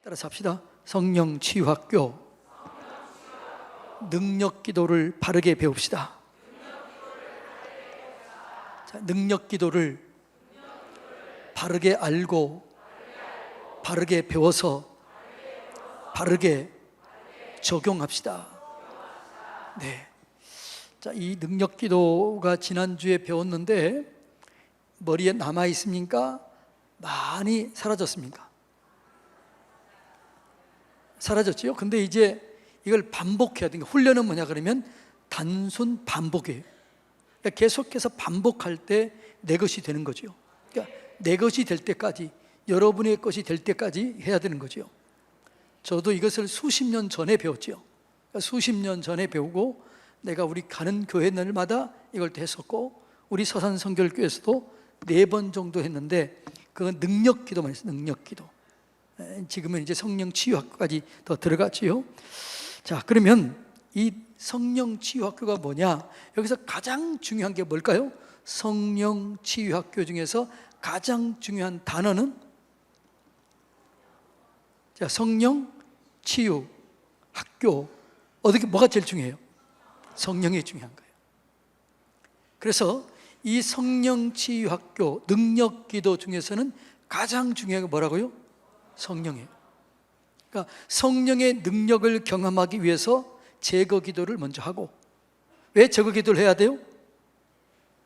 따라서 합시다. 성령 치유학교 능력 기도를 바르게 배웁시다. 자, 능력 기도를 바르게 알고 바르게 배워서 바르게 적용합시다. 네. 자, 이 능력 기도가 지난주에 배웠는데 머리에 남아 있습니까? 많이 사라졌습니까? 사라졌지요? 근데 이제 이걸 반복해야 되는 게, 훈련은 뭐냐 그러면 단순 반복이에요. 그러니까 계속해서 반복할 때 내 것이 되는 거죠. 그러니까 내 것이 될 때까지, 여러분의 것이 될 때까지 해야 되는 거죠. 저도 이것을 수십 년 전에 배웠죠. 그러니까 수십 년 전에 배우고 내가 우리 가는 교회 날마다 이걸 했었고, 우리 서산 성결교회에서도 4번 정도 했는데 그건 능력 기도만 했어요. 능력 기도. 지금은 이제 성령 치유학교까지 더 들어갔지요. 자, 그러면 이 성령 치유학교가 뭐냐? 여기서 가장 중요한 게 뭘까요? 성령 치유학교 중에서 가장 중요한 단어는, 자, 성령 치유학교. 어떻게, 뭐가 제일 중요해요? 성령이 중요한 거예요. 그래서 이 성령 치유학교 능력 기도 중에서는 가장 중요한 게 뭐라고요? 성령이에요. 그러니까 성령의 능력을 경험하기 위해서 제거 기도를 먼저 하고, 왜 제거 기도를 해야 돼요?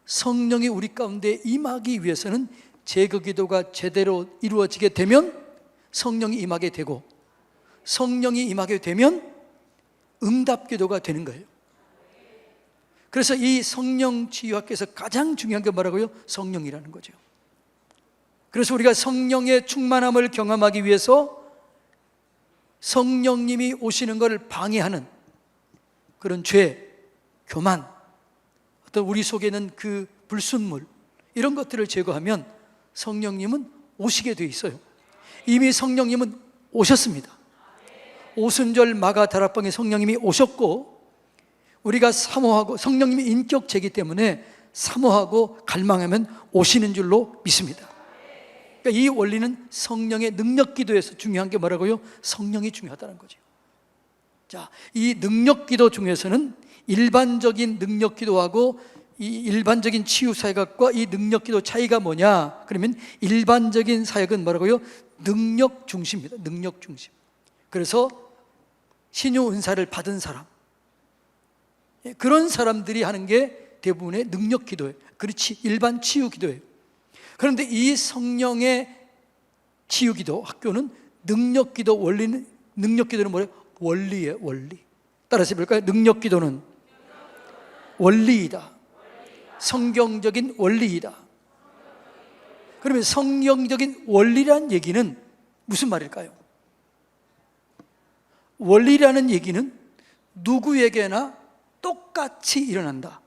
성령이 우리 가운데 임하기 위해서는 제거 기도가 제대로 이루어지게 되면 성령이 임하게 되고, 성령이 임하게 되면 응답 기도가 되는 거예요. 그래서 이 성령 치유학교에서 가장 중요한 게 뭐라고요? 성령이라는 거죠. 그래서 우리가 성령의 충만함을 경험하기 위해서 성령님이 오시는 것을 방해하는 그런 죄, 교만, 어떤 우리 속에 있는 그 불순물, 이런 것들을 제거하면 성령님은 오시게 돼 있어요. 이미 성령님은 오셨습니다. 오순절 마가 다락방에 성령님이 오셨고, 우리가 사모하고, 성령님이 인격체이기 때문에 사모하고 갈망하면 오시는 줄로 믿습니다. 그러니까 이 원리는 성령의 능력 기도에서 중요한 게 뭐라고요? 성령이 중요하다는 거죠. 자, 이 능력 기도 중에서는 일반적인 능력 기도하고 이 일반적인 치유 사역과 이 능력 기도 차이가 뭐냐? 그러면 일반적인 사역은 뭐라고요? 능력 중심입니다. 능력 중심. 그래서 신유 은사를 받은 사람, 그런 사람들이 하는 게 대부분의 능력 기도예요. 그렇지, 일반 치유 기도예요. 그런데 이 성령의 치유 기도 학교는 능력 기도 원리는, 능력 기도는 뭐예요? 원리예요. 원리. 따라서 볼까요? 능력 기도는 원리이다. 성경적인 원리이다. 그러면 성경적인 원리란 얘기는 무슨 말일까요? 원리라는 얘기는 누구에게나 똑같이 일어난다.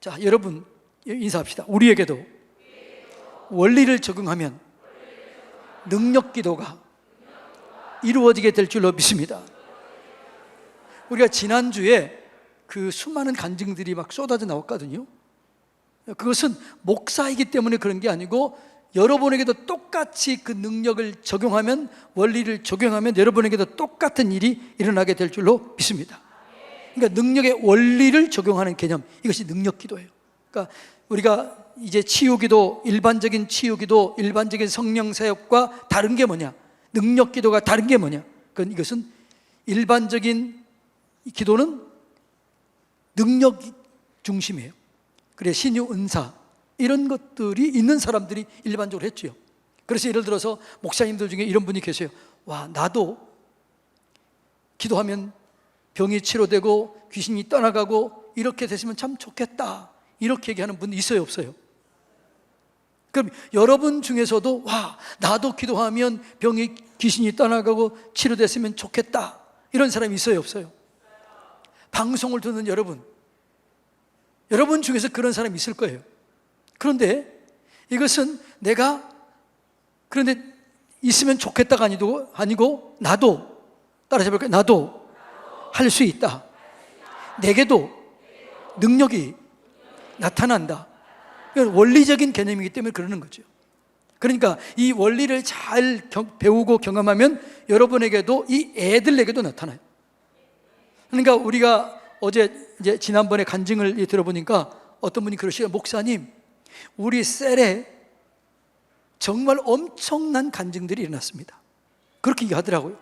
자, 여러분 인사합시다. 우리에게도 원리를 적용하면 능력 기도가 이루어지게 될 줄로 믿습니다. 우리가 지난주에 그 수많은 간증들이 막 쏟아져 나왔거든요. 그것은 목사이기 때문에 그런 게 아니고, 여러분에게도 똑같이 그 능력을 적용하면, 원리를 적용하면 여러분에게도 똑같은 일이 일어나게 될 줄로 믿습니다. 그러니까 능력의 원리를 적용하는 개념, 이것이 능력 기도예요. 그러니까 우리가 이제 치유기도, 일반적인 치유기도, 일반적인 성령 사역과 다른 게 뭐냐? 능력 기도가 다른 게 뭐냐? 그건 이것은 일반적인 기도는 능력 중심이에요. 그래, 신유 은사 이런 것들이 있는 사람들이 일반적으로 했죠. 그래서 예를 들어서 목사님들 중에 이런 분이 계세요. 와, 나도 기도하면 병이 치료되고 귀신이 떠나가고 이렇게 됐으면 참 좋겠다, 이렇게 얘기하는 분 있어요, 없어요? 그럼 여러분 중에서도 와, 나도 기도하면 병이, 귀신이 떠나가고 치료됐으면 좋겠다, 이런 사람이 있어요, 없어요? 방송을 듣는 여러분 중에서 그런 사람이 있을 거예요. 그런데 이것은 내가 그런데 있으면 좋겠다가 아니고 나도, 따라서 해볼까요? 나도 할 수 있다. 내게도 능력이 나타난다. 이건 원리적인 개념이기 때문에 그러는 거죠. 그러니까 이 원리를 잘 배우고 경험하면 여러분에게도 이 애들에게도 나타나요. 그러니까 우리가 어제 이제 지난번에 간증을 들어보니까 어떤 분이 그러시요, 목사님, 우리 셀에 정말 엄청난 간증들이 일어났습니다. 그렇게 얘기하더라고요.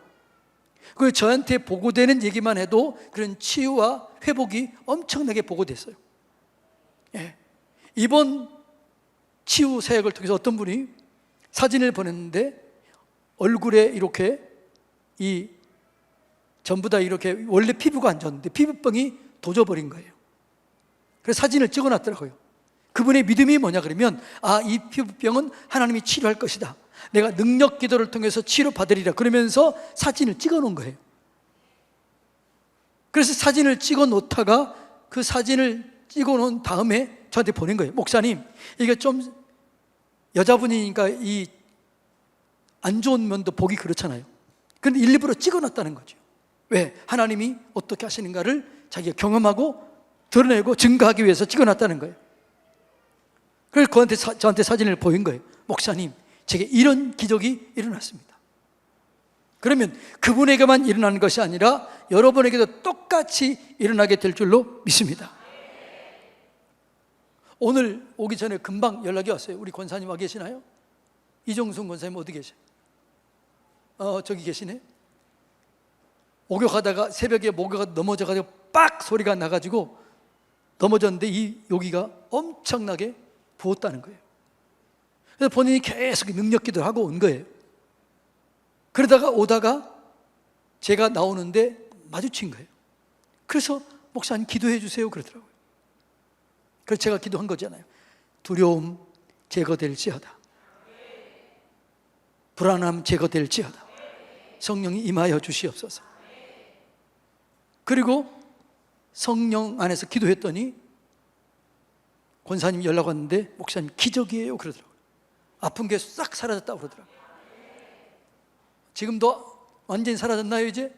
그 저한테 보고되는 얘기만 해도 그런 치유와 회복이 엄청나게 보고됐어요. 예. 이번 치유 사역을 통해서 어떤 분이 사진을 보냈는데 얼굴에 이렇게 전부 다 이렇게 원래 피부가 안 좋았는데 피부병이 도져버린 거예요. 그래서 사진을 찍어놨더라고요. 그분의 믿음이 뭐냐 그러면, 이 피부병은 하나님이 치료할 것이다, 내가 능력 기도를 통해서 치료받으리라, 그러면서 사진을 찍어놓은 거예요. 그래서 사진을 찍어놓다가 그 사진을 찍어놓은 다음에 저한테 보낸 거예요. 목사님, 이게 좀 여자분이니까 이 안 좋은 면도 보기 그렇잖아요. 그런데 일부러 찍어놨다는 거죠. 왜? 하나님이 어떻게 하시는가를 자기가 경험하고 드러내고 증거하기 위해서 찍어놨다는 거예요. 그래서 저한테 사진을 보인 거예요. 목사님, 제게 이런 기적이 일어났습니다. 그러면 그분에게만 일어나는 것이 아니라 여러분에게도 똑같이 일어나게 될 줄로 믿습니다. 오늘 오기 전에 금방 연락이 왔어요. 우리 권사님 와 계시나요? 이정순 권사님 어디 계셔요? 저기 계시네. 목욕하다가 새벽에 목욕하다 넘어져가지고 빡 소리가 나가지고 넘어졌는데 여기가 엄청나게 부었다는 거예요. 그래서 본인이 계속 능력 기도를 하고 온 거예요. 그러다가 오다가 제가 나오는데 마주친 거예요. 그래서 목사님 기도해 주세요 그러더라고요. 그래서 제가 기도한 거잖아요. 두려움 제거될지어다, 불안함 제거될지어다, 성령이 임하여 주시옵소서. 그리고 성령 안에서 기도했더니 권사님 연락 왔는데, 목사님 기적이에요 그러더라고요. 아픈 게 싹 사라졌다고 그러더라고요. 지금도 완전히 사라졌나요 이제?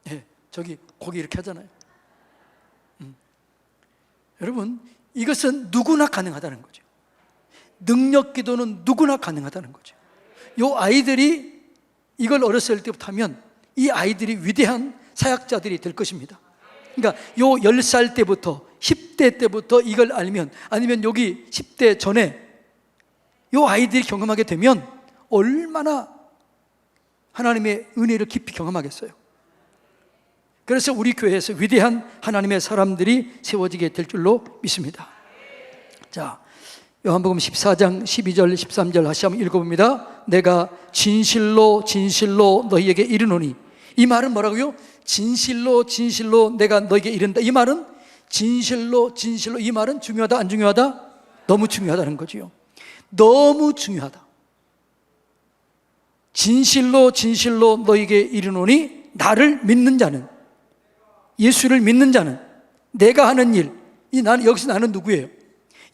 네, 저기 고기 이렇게 하잖아요. 여러분, 이것은 누구나 가능하다는 거죠. 능력 기도는 누구나 가능하다는 거죠. 이 아이들이 이걸 어렸을 때부터 하면 이 아이들이 위대한 사역자들이 될 것입니다. 그러니까 요 10살 때부터 10대 때부터 이걸 알면, 아니면 여기 10대 전에 요 아이들이 경험하게 되면 얼마나 하나님의 은혜를 깊이 경험하겠어요. 그래서 우리 교회에서 위대한 하나님의 사람들이 세워지게 될 줄로 믿습니다. 자, 요한복음 14장 12절 13절 다시 한번 읽어봅니다. 내가 진실로 진실로 너희에게 이르노니, 이 말은 뭐라고요? 진실로 진실로 내가 너희에게 이른다. 이 말은 진실로 진실로, 이 말은 중요하다 안 중요하다? 너무 중요하다는 거죠. 너무 중요하다. 진실로 진실로 너희에게 이르노니, 나를 믿는 자는, 예수를 믿는 자는, 내가 하는 일, 여기서 나는 누구예요?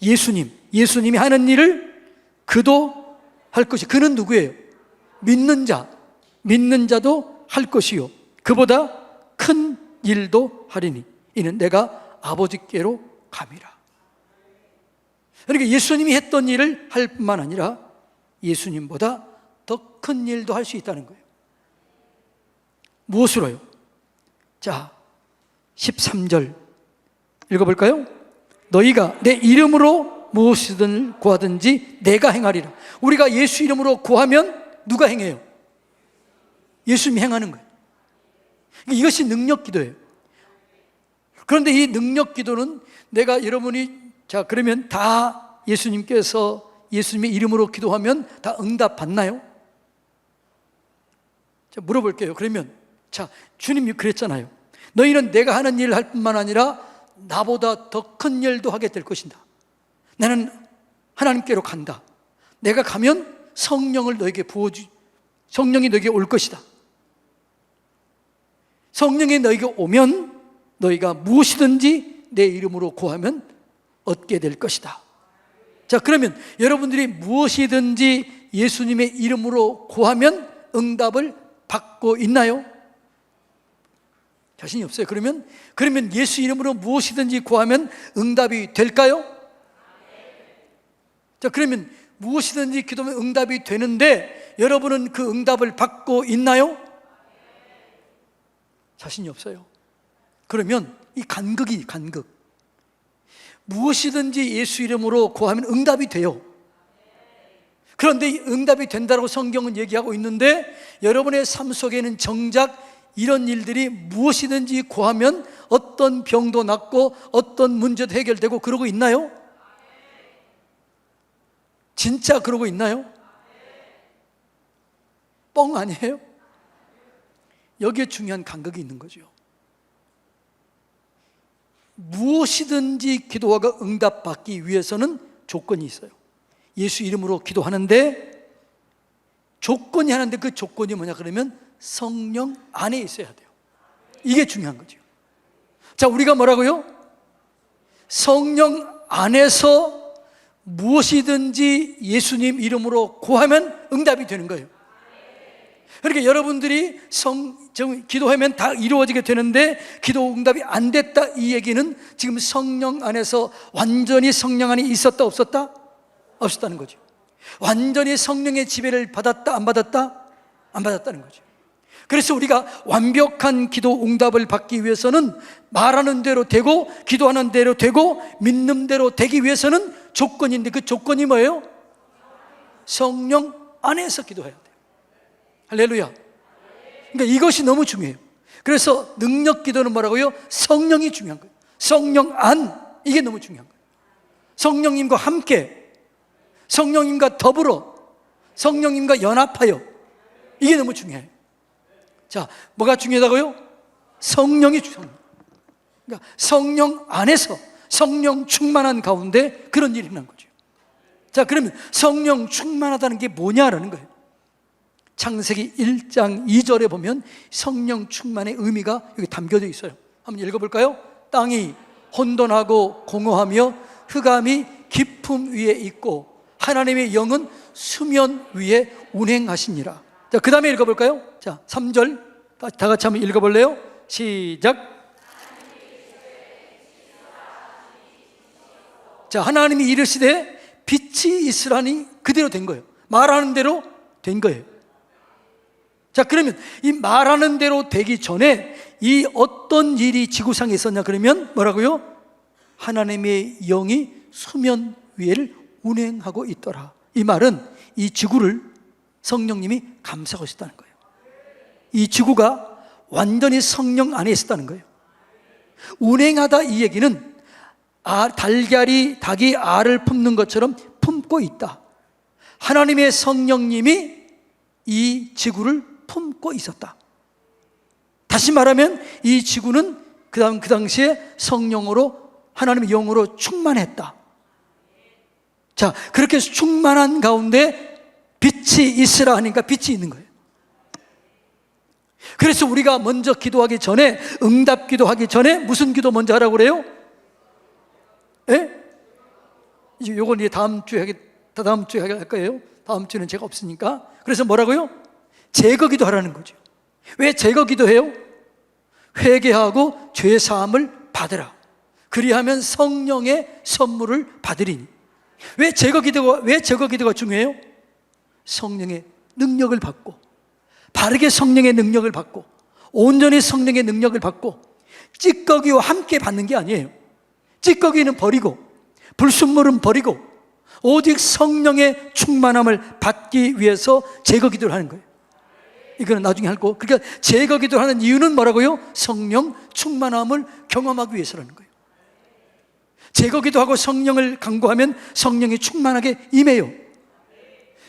예수님이 하는 일을 그도 할 것이. 그는 누구예요? 믿는 자, 믿는 자도 할 것이요 그보다 큰 일도 하리니 이는 내가 아버지께로 감이라. 그러니까 예수님이 했던 일을 할 뿐만 아니라 예수님보다 더 큰 일도 할 수 있다는 거예요. 무엇으로요? 자, 13절 읽어볼까요? 너희가 내 이름으로 무엇이든 구하든지 내가 행하리라. 우리가 예수 이름으로 구하면 누가 행해요? 예수님이 행하는 거예요. 이것이 능력 기도예요. 그런데 이 능력 기도는 내가 여러분이, 자, 그러면 다 예수님께서 예수님의 이름으로 기도하면 다 응답 받나요? 자, 물어볼게요. 그러면, 자, 주님이 그랬잖아요. 너희는 내가 하는 일을 할 뿐만 아니라 나보다 더 큰 일도 하게 될 것이다. 나는 하나님께로 간다. 내가 가면 성령을 너에게 성령이 너에게 올 것이다. 성령이 너에게 오면 너희가 무엇이든지 내 이름으로 구하면 얻게 될 것이다. 자, 그러면 여러분들이 무엇이든지 예수님의 이름으로 구하면 응답을 받고 있나요? 자신이 없어요. 그러면 예수 이름으로 무엇이든지 구하면 응답이 될까요? 자, 그러면 무엇이든지 기도하면 응답이 되는데 여러분은 그 응답을 받고 있나요? 자신이 없어요. 그러면 이 간극이 간극. 무엇이든지 예수 이름으로 구하면 응답이 돼요. 그런데 응답이 된다고 성경은 얘기하고 있는데 여러분의 삶 속에는 정작 이런 일들이 무엇이든지 구하면 어떤 병도 낫고 어떤 문제도 해결되고 그러고 있나요? 진짜 그러고 있나요? 뻥 아니에요? 여기에 중요한 간극이 있는 거죠. 무엇이든지 기도가 응답받기 위해서는 조건이 있어요. 예수 이름으로 기도하는데 조건이 하는데 그 조건이 뭐냐 그러면 성령 안에 있어야 돼요. 이게 중요한 거죠. 자, 우리가 뭐라고요? 성령 안에서 무엇이든지 예수님 이름으로 구하면 응답이 되는 거예요. 그러니까 여러분들이 기도하면 다 이루어지게 되는데 기도 응답이 안 됐다, 이 얘기는 지금 성령 안에서 완전히 성령 안에 있었다 없었다? 없었다는 거죠. 완전히 성령의 지배를 받았다 안 받았다? 안 받았다는 거죠. 그래서 우리가 완벽한 기도 응답을 받기 위해서는 말하는 대로 되고 기도하는 대로 되고 믿는 대로 되기 위해서는 조건인데 그 조건이 뭐예요? 성령 안에서 기도해야 돼요. 할렐루야. 그러니까 이것이 너무 중요해요. 그래서 능력 기도는 뭐라고요? 성령이 중요한 거예요. 성령 안, 이게 너무 중요한 거예요. 성령님과 함께, 성령님과 더불어, 성령님과 연합하여, 이게 너무 중요해요. 자, 뭐가 중요하다고요? 성령이 중요해요. 그러니까 성령 안에서 성령 충만한 가운데 그런 일이 일어난 거죠. 자, 그러면 성령 충만하다는 게 뭐냐라는 거예요. 창세기 1장 2절에 보면 성령 충만의 의미가 여기 담겨져 있어요. 한번 읽어볼까요? 땅이 혼돈하고 공허하며 흑암이 깊음 위에 있고 하나님의 영은 수면 위에 운행하시니라. 자, 그 다음에 읽어볼까요? 자, 3절 다 같이 한번 읽어볼래요? 시작. 자, 하나님이 이르시되 빛이 있으라니 그대로 된 거예요. 말하는 대로 된 거예요. 자, 그러면 이 말하는 대로 되기 전에 이 어떤 일이 지구상에 있었냐 그러면 뭐라고요? 하나님의 영이 수면 위를 운행하고 있더라. 이 말은 이 지구를 성령님이 감싸고 있었다는 거예요. 이 지구가 완전히 성령 안에 있었다는 거예요. 운행하다, 이 얘기는 닭이 알을 품는 것처럼 품고 있다. 하나님의 성령님이 이 지구를 품고 있었다. 다시 말하면 이 지구는 그 당시에 성령으로, 하나님의 영으로 충만했다. 자, 그렇게 해서 충만한 가운데 빛이 있으라 하니까 빛이 있는 거예요. 그래서 우리가 먼저 기도하기 전에, 응답 기도하기 전에 무슨 기도 먼저 하라고 그래요? 예? 요건 이제 다음 주에 할 거예요. 다음 주는 제가 없으니까. 그래서 뭐라고요? 제거 기도하라는 거죠. 왜 제거 기도해요? 회개하고 죄 사함을 받으라. 그리하면 성령의 선물을 받으리니. 왜 제거 기도가 중요해요? 성령의 능력을 받고, 바르게 성령의 능력을 받고, 온전히 성령의 능력을 받고, 찌꺼기와 함께 받는 게 아니에요. 찌꺼기는 버리고 불순물은 버리고 오직 성령의 충만함을 받기 위해서 제거 기도를 하는 거예요. 이거는 나중에 할 거. 그러니까 제거 기도를 하는 이유는 뭐라고요? 성령 충만함을 경험하기 위해서라는 거예요. 제거 기도하고 성령을 간구하면 성령이 충만하게 임해요.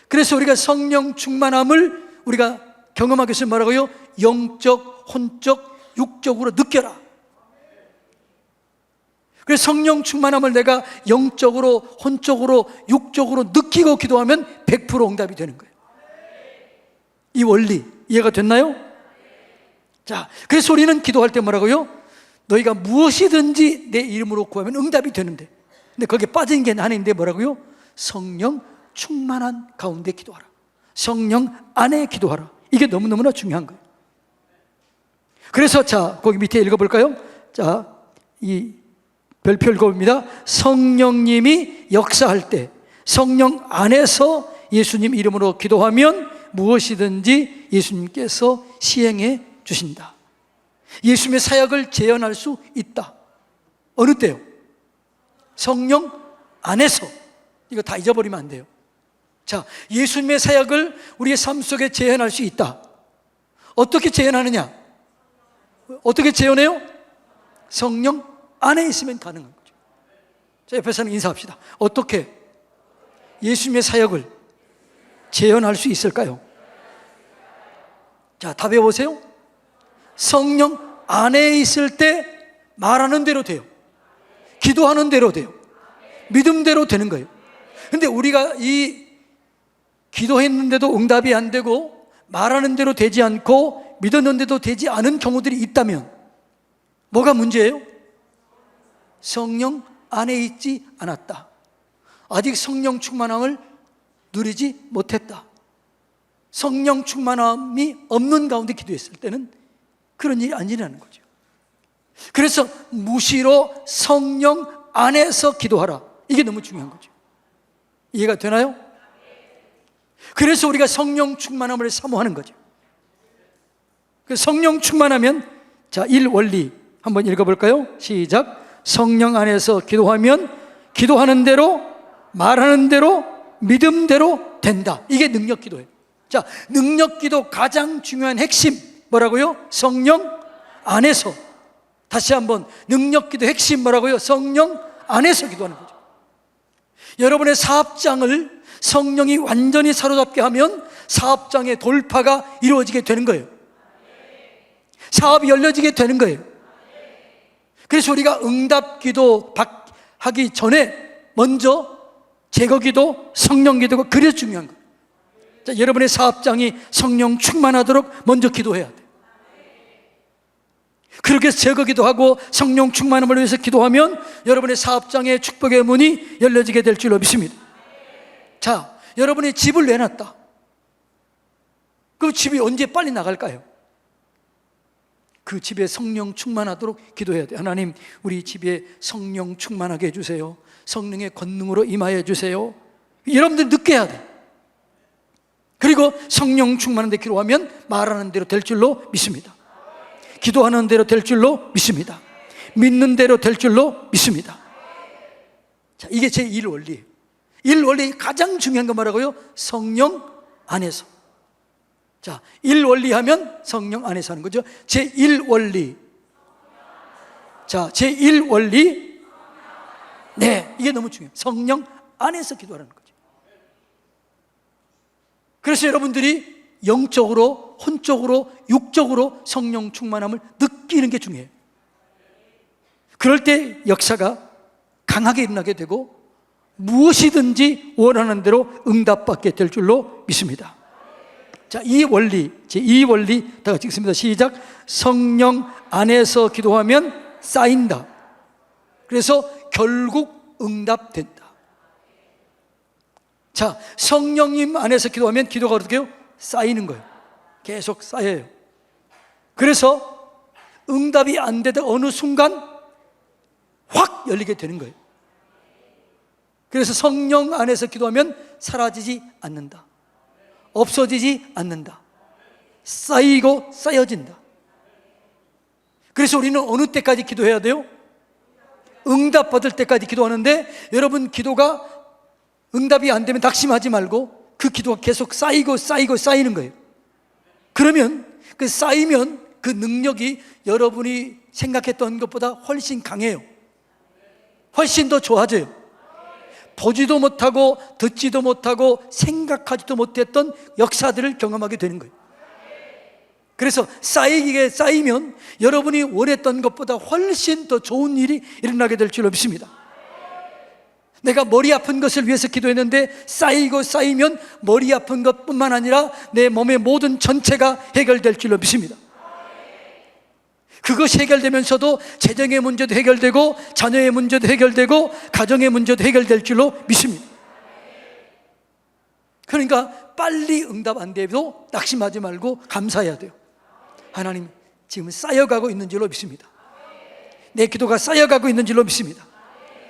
그래서 우리가 성령 충만함을 우리가 경험하기 위해서 뭐라고요? 영적, 혼적, 육적으로 느껴라. 그래서 성령 충만함을 내가 영적으로, 혼적으로, 육적으로 느끼고 기도하면 100% 응답이 되는 거예요. 이 원리 이해가 됐나요? 자, 그래서 우리는 기도할 때 뭐라고요? 너희가 무엇이든지 내 이름으로 구하면 응답이 되는데, 근데 거기에 빠진 게 하나인데 뭐라고요? 성령 충만한 가운데 기도하라. 성령 안에 기도하라. 이게 너무너무나 중요한 거예요. 그래서 자, 거기 밑에 읽어볼까요? 자, 이 별표 읽어봅니다. 성령님이 역사할 때 성령 안에서 예수님 이름으로 기도하면 무엇이든지 예수님께서 시행해 주신다. 예수님의 사역을 재현할 수 있다. 어느 때요? 성령 안에서. 이거 다 잊어버리면 안 돼요. 자, 예수님의 사역을 우리의 삶 속에 재현할 수 있다. 어떻게 재현하느냐? 어떻게 재현해요? 성령 안에 있으면 가능한 거죠. 자, 옆에서는 인사합시다. 어떻게 예수님의 사역을 재현할 수 있을까요? 자, 답해 보세요. 성령 안에 있을 때 말하는 대로 돼요. 기도하는 대로 돼요. 믿음대로 되는 거예요. 근데 우리가 이 기도했는데도 응답이 안 되고 말하는 대로 되지 않고 믿었는데도 되지 않은 경우들이 있다면 뭐가 문제예요? 성령 안에 있지 않았다. 아직 성령 충만함을 누리지 못했다. 성령 충만함이 없는 가운데 기도했을 때는 그런 일이 안 일어나는 거죠. 그래서 무시로 성령 안에서 기도하라. 이게 너무 중요한 거죠. 이해가 되나요? 그래서 우리가 성령 충만함을 사모하는 거죠. 성령 충만하면, 자, 1원리 한번 읽어볼까요? 시작. 성령 안에서 기도하면 기도하는 대로 말하는 대로 믿음대로 된다. 이게 능력기도예요. 자, 능력기도 가장 중요한 핵심 뭐라고요? 성령 안에서. 다시 한번, 능력기도 핵심 뭐라고요? 성령 안에서 기도하는 거죠. 여러분의 사업장을 성령이 완전히 사로잡게 하면 사업장의 돌파가 이루어지게 되는 거예요. 사업이 열려지게 되는 거예요. 그래서 우리가 응답기도 하기 전에 먼저 제거기도, 성령기도가 그래서 중요한 거예요. 자, 여러분의 사업장이 성령 충만하도록 먼저 기도해야 돼요. 그렇게 해서 제거기도 하고 성령 충만함을 위해서 기도하면 여러분의 사업장의 축복의 문이 열려지게 될 줄로 믿습니다. 자, 여러분이 집을 내놨다. 그 집이 언제 빨리 나갈까요? 그 집에 성령 충만하도록 기도해야 돼요. 하나님, 우리 집에 성령 충만하게 해주세요. 성령의 권능으로 임하여 주세요. 여러분들 늦게 해야 돼요. 그리고 성령 충만한 데 기도하면 말하는 대로 될 줄로 믿습니다. 기도하는 대로 될 줄로 믿습니다. 믿는 대로 될 줄로 믿습니다. 자, 이게 제 1원리예요. 1원리 가장 중요한 건 뭐라고요? 성령 안에서. 자, 1원리 하면 성령 안에서 하는 거죠. 제 1원리. 자, 제 1원리. 네, 이게 너무 중요해요. 성령 안에서 기도하는 거죠. 그래서 여러분들이 영적으로, 혼적으로, 육적으로 성령 충만함을 느끼는 게 중요해요. 그럴 때 역사가 강하게 일어나게 되고 무엇이든지 원하는 대로 응답받게 될 줄로 믿습니다. 자, 이 원리, 제2 원리 다 같이 읽습니다. 시작. 성령 안에서 기도하면 쌓인다. 그래서 결국 응답된다. 자, 성령님 안에서 기도하면 기도가 어떻게 해요? 쌓이는 거예요. 계속 쌓여요. 그래서 응답이 안 되다 어느 순간 확 열리게 되는 거예요. 그래서 성령 안에서 기도하면 사라지지 않는다. 없어지지 않는다. 쌓이고 쌓여진다. 그래서 우리는 어느 때까지 기도해야 돼요? 응답받을 때까지 기도하는데, 여러분 기도가 응답이 안 되면 낙심하지 말고 그 기도가 계속 쌓이고 쌓이고 쌓이는 거예요. 그러면 그 쌓이면 그 능력이 여러분이 생각했던 것보다 훨씬 강해요. 훨씬 더 좋아져요. 보지도 못하고 듣지도 못하고 생각하지도 못했던 역사들을 경험하게 되는 거예요. 그래서 쌓이면 여러분이 원했던 것보다 훨씬 더 좋은 일이 일어나게 될 줄로 믿습니다. 내가 머리 아픈 것을 위해서 기도했는데 쌓이고 쌓이면 머리 아픈 것뿐만 아니라 내 몸의 모든 전체가 해결될 줄로 믿습니다. 그것이 해결되면서도 재정의 문제도 해결되고 자녀의 문제도 해결되고 가정의 문제도 해결될 줄로 믿습니다. 그러니까 빨리 응답 안 돼도 낙심하지 말고 감사해야 돼요. 하나님, 지금 쌓여가고 있는 줄로 믿습니다. 내 기도가 쌓여가고 있는 줄로 믿습니다.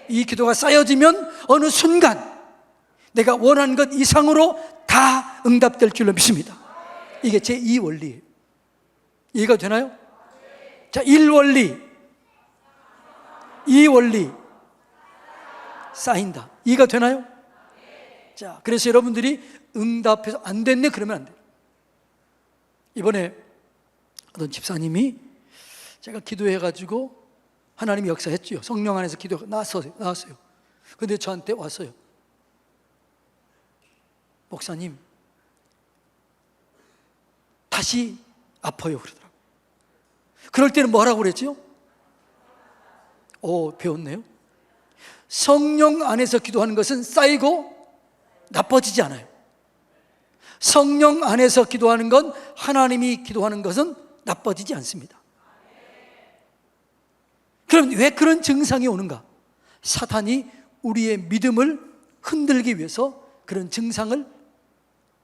이 기도가 쌓여지면 어느 순간 내가 원하는 것 이상으로 다 응답될 줄로 믿습니다. 이게 제2 원리예요. 이해가 되나요? 자, 1원리, 2원리, 쌓인다. 이해가 되나요? 자, 그래서 여러분들이 응답해서 안 됐네 그러면 안 돼요. 이번에 어떤 집사님이 제가 기도해가지고 하나님이 역사했죠. 성령 안에서 기도가 나왔어요. 근데 저한테 왔어요. 목사님, 다시 아파요 그러더라고요. 그럴 때는 뭐라고 그랬죠? 배웠네요. 성령 안에서 기도하는 것은 쌓이고 나빠지지 않아요. 성령 안에서 기도하는 건, 하나님이 기도하는 것은 나빠지지 않습니다. 그럼 왜 그런 증상이 오는가? 사탄이 우리의 믿음을 흔들기 위해서 그런 증상을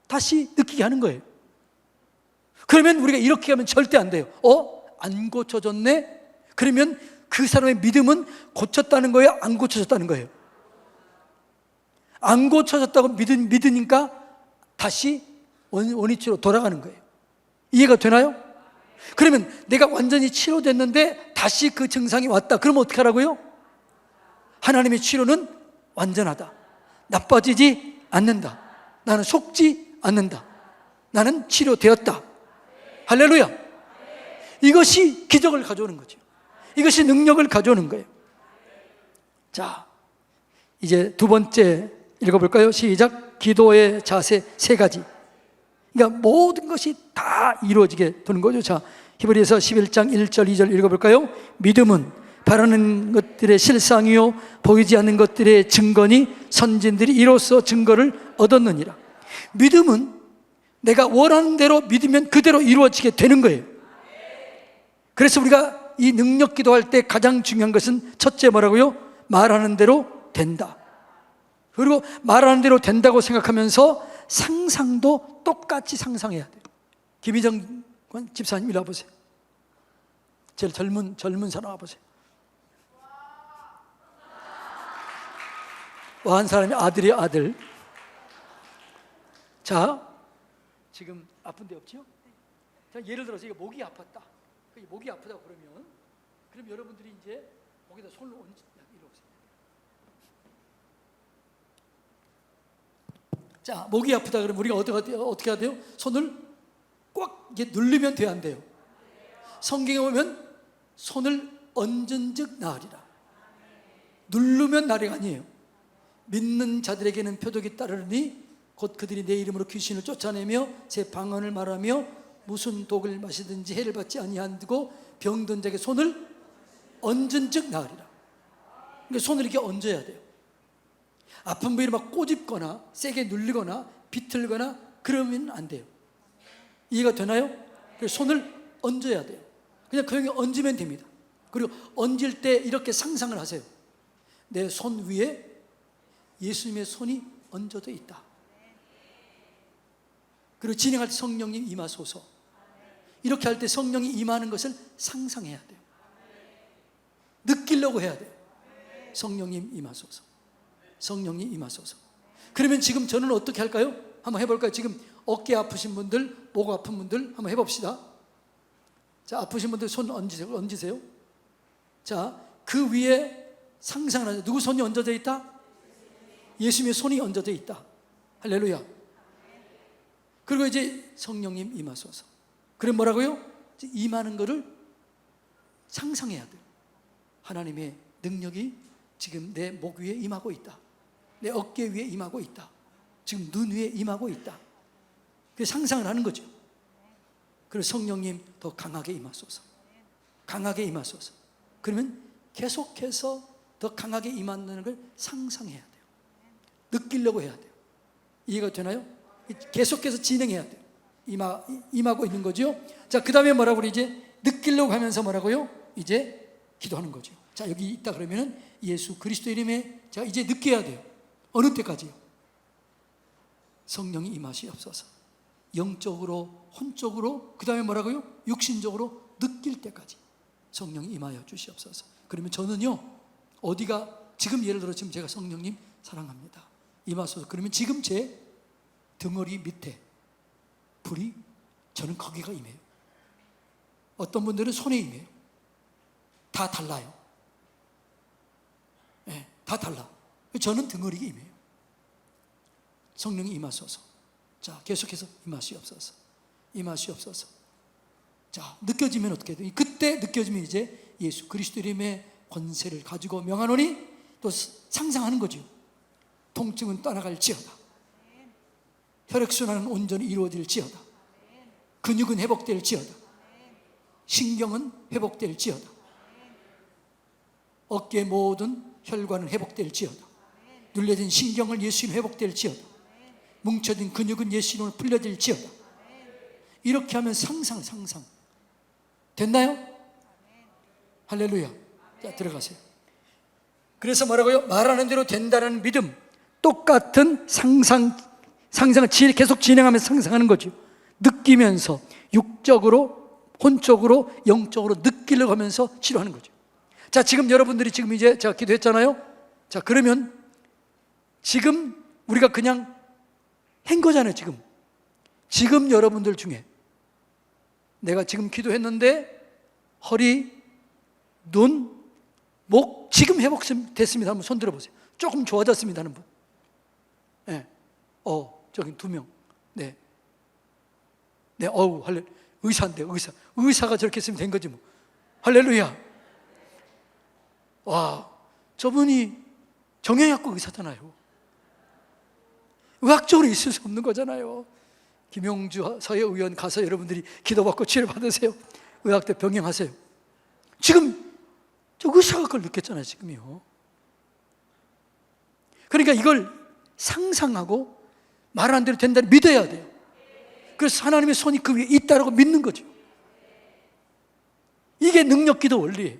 다시 느끼게 하는 거예요. 그러면 우리가 이렇게 하면 절대 안 돼요. 안 고쳐졌네? 그러면 그 사람의 믿음은 고쳤다는 거예요? 안 고쳐졌다는 거예요? 안 고쳐졌다고 믿으니까 다시 원위치로 돌아가는 거예요. 이해가 되나요? 그러면 내가 완전히 치료됐는데 다시 그 증상이 왔다. 그러면 어떻게 하라고요? 하나님의 치료는 완전하다. 나빠지지 않는다. 나는 속지 않는다. 나는 치료되었다. 할렐루야. 이것이 기적을 가져오는 거죠. 이것이 능력을 가져오는 거예요. 자, 이제 두 번째 읽어볼까요? 시작. 기도의 자세 3가지. 그러니까 모든 것이 다 이루어지게 되는 거죠. 자, 히브리서 11장 1절 2절 읽어볼까요? 믿음은 바라는 것들의 실상이요 보이지 않는 것들의 증거니 선진들이 이로써 증거를 얻었느니라. 믿음은 내가 원하는 대로 믿으면 그대로 이루어지게 되는 거예요. 그래서 우리가 이 능력 기도할 때 가장 중요한 것은 첫째 뭐라고요? 말하는 대로 된다. 그리고 말하는 대로 된다고 생각하면서 상상도 똑같이 상상해야 돼요. 김희정 집사님 이리 와보세요. 제일 젊은 사람 와보세요. 한 사람이 아들이에요, 아들. 자, 지금 아픈 데 없죠? 자, 예를 들어서 이거 목이 아팠다. 목이 아프다고 그러면, 그럼 여러분들이 이제 목에다 손을 얹, 이리 오세요. 자, 목이 아프다 그러면 우리가 어떻게 해야 돼요? 손을 꽉 이렇게 누르면 돼요, 안 돼요? 성경에 보면 손을 얹은 즉 나으리라. 누르면 나리가 아니에요. 믿는 자들에게는 표적이 따르니 곧 그들이 내 이름으로 귀신을 쫓아내며 제 방언을 말하며 무슨 독을 마시든지 해를 받지 아니하고 병든 자에게 손을 얹은 즉 나으리라. 그러니까 손을 이렇게 얹어야 돼요. 아픈 부위를 막 꼬집거나 세게 눌리거나 비틀거나 그러면 안 돼요. 이해가 되나요? 그래서 손을 얹어야 돼요. 그냥 그냥 얹으면 됩니다. 그리고 얹을 때 이렇게 상상을 하세요. 내 손 위에 예수님의 손이 얹어져 있다. 그리고 진행할 때 성령님 임하소서. 이렇게 할 때 성령이 임하는 것을 상상해야 돼요. 느끼려고 해야 돼요. 성령님 임하소서. 성령님 임하소서. 그러면 지금 저는 어떻게 할까요? 한번 해볼까요? 지금 어깨 아프신 분들, 목 아픈 분들 한번 해봅시다. 자, 아프신 분들 손 얹으세요. 자, 그 위에 상상을 하세요. 누구 손이 얹어져 있다? 예수님의 손이 얹어져 있다. 할렐루야. 그리고 이제 성령님 임하소서. 그럼 뭐라고요? 임하는 거를 상상해야 돼요. 하나님의 능력이 지금 내 목 위에 임하고 있다. 내 어깨 위에 임하고 있다. 지금 눈 위에 임하고 있다. 그 상상을 하는 거죠. 그리고 성령님 더 강하게 임하소서. 강하게 임하소서. 그러면 계속해서 더 강하게 임하는 걸 상상해야 돼요. 느끼려고 해야 돼요. 이해가 되나요? 계속해서 진행해야 돼요. 임하고 있는 거죠. 자, 그 다음에 뭐라고 이제 느끼려고 하면서 뭐라고요? 이제 기도하는 거죠. 자, 여기 있다 그러면은 예수 그리스도 이름에 제가 이제 느껴야 돼요. 어느 때까지요? 성령이 임하시옵소서. 영적으로, 혼적으로, 그 다음에 뭐라고요? 육신적으로 느낄 때까지 성령이 임하여 주시옵소서. 그러면 저는요, 어디가 지금 예를 들어 지금 제가 성령님 사랑합니다. 임하소서. 그러면 지금 제 등허리 밑에 불이, 저는 거기가 임해요. 어떤 분들은 손에 임해요. 다 달라요. 네, 다 달라. 저는 등허리에 임해요. 성령이 임하소서. 자, 계속해서 임하시옵소서. 임하시옵소서. 자, 느껴지면 어떻게 돼요? 그때 느껴지면 이제 예수 그리스도 이름의 권세를 가지고 명하노니 또 상상하는 거죠. 통증은 떠나갈지어다. 혈액순환은 온전히 이루어질지어다. 근육은 회복될지어다. 신경은 회복될지어다. 어깨 모든 혈관은 회복될지어다. 눌려진 신경을 예수님 회복될지어다. 뭉쳐진 근육은 예수님으로 풀려질지어다. 이렇게 하면 상상 됐나요? 할렐루야. 자, 들어가세요. 그래서 뭐라고요? 말하는 대로 된다는 믿음. 똑같은 상상을 계속 진행하면서 상상하는 거죠. 느끼면서 육적으로, 혼적으로, 영적으로 느끼려고 하면서 치료하는 거죠. 자, 지금 여러분들이 지금 이제 제가 기도했잖아요. 자, 그러면 지금 우리가 그냥 한 거잖아요. 지금 여러분들 중에 내가 지금 기도했는데 허리, 눈, 목 지금 회복됐습니다. 한번 손 들어보세요. 조금 좋아졌습니다 하는 분. 네. 저기 2명. 네. 네, 할렐. 의사인데, 의사가 저렇게 했으면 된 거지 뭐. 할렐루야. 와, 저분이 정형외과 의사잖아요. 의학적으로 있을 수 없는 거잖아요. 김용주 사회의원 가서 여러분들이 기도받고 치료받으세요. 의학대 병행하세요. 지금 저 의사가 그걸 느꼈잖아요. 지금요. 그러니까 이걸 상상하고 말하는 대로 된다는 믿어야 돼요. 그래서 하나님의 손이 그 위에 있다라고 믿는 거죠. 이게 능력기도 원리예요.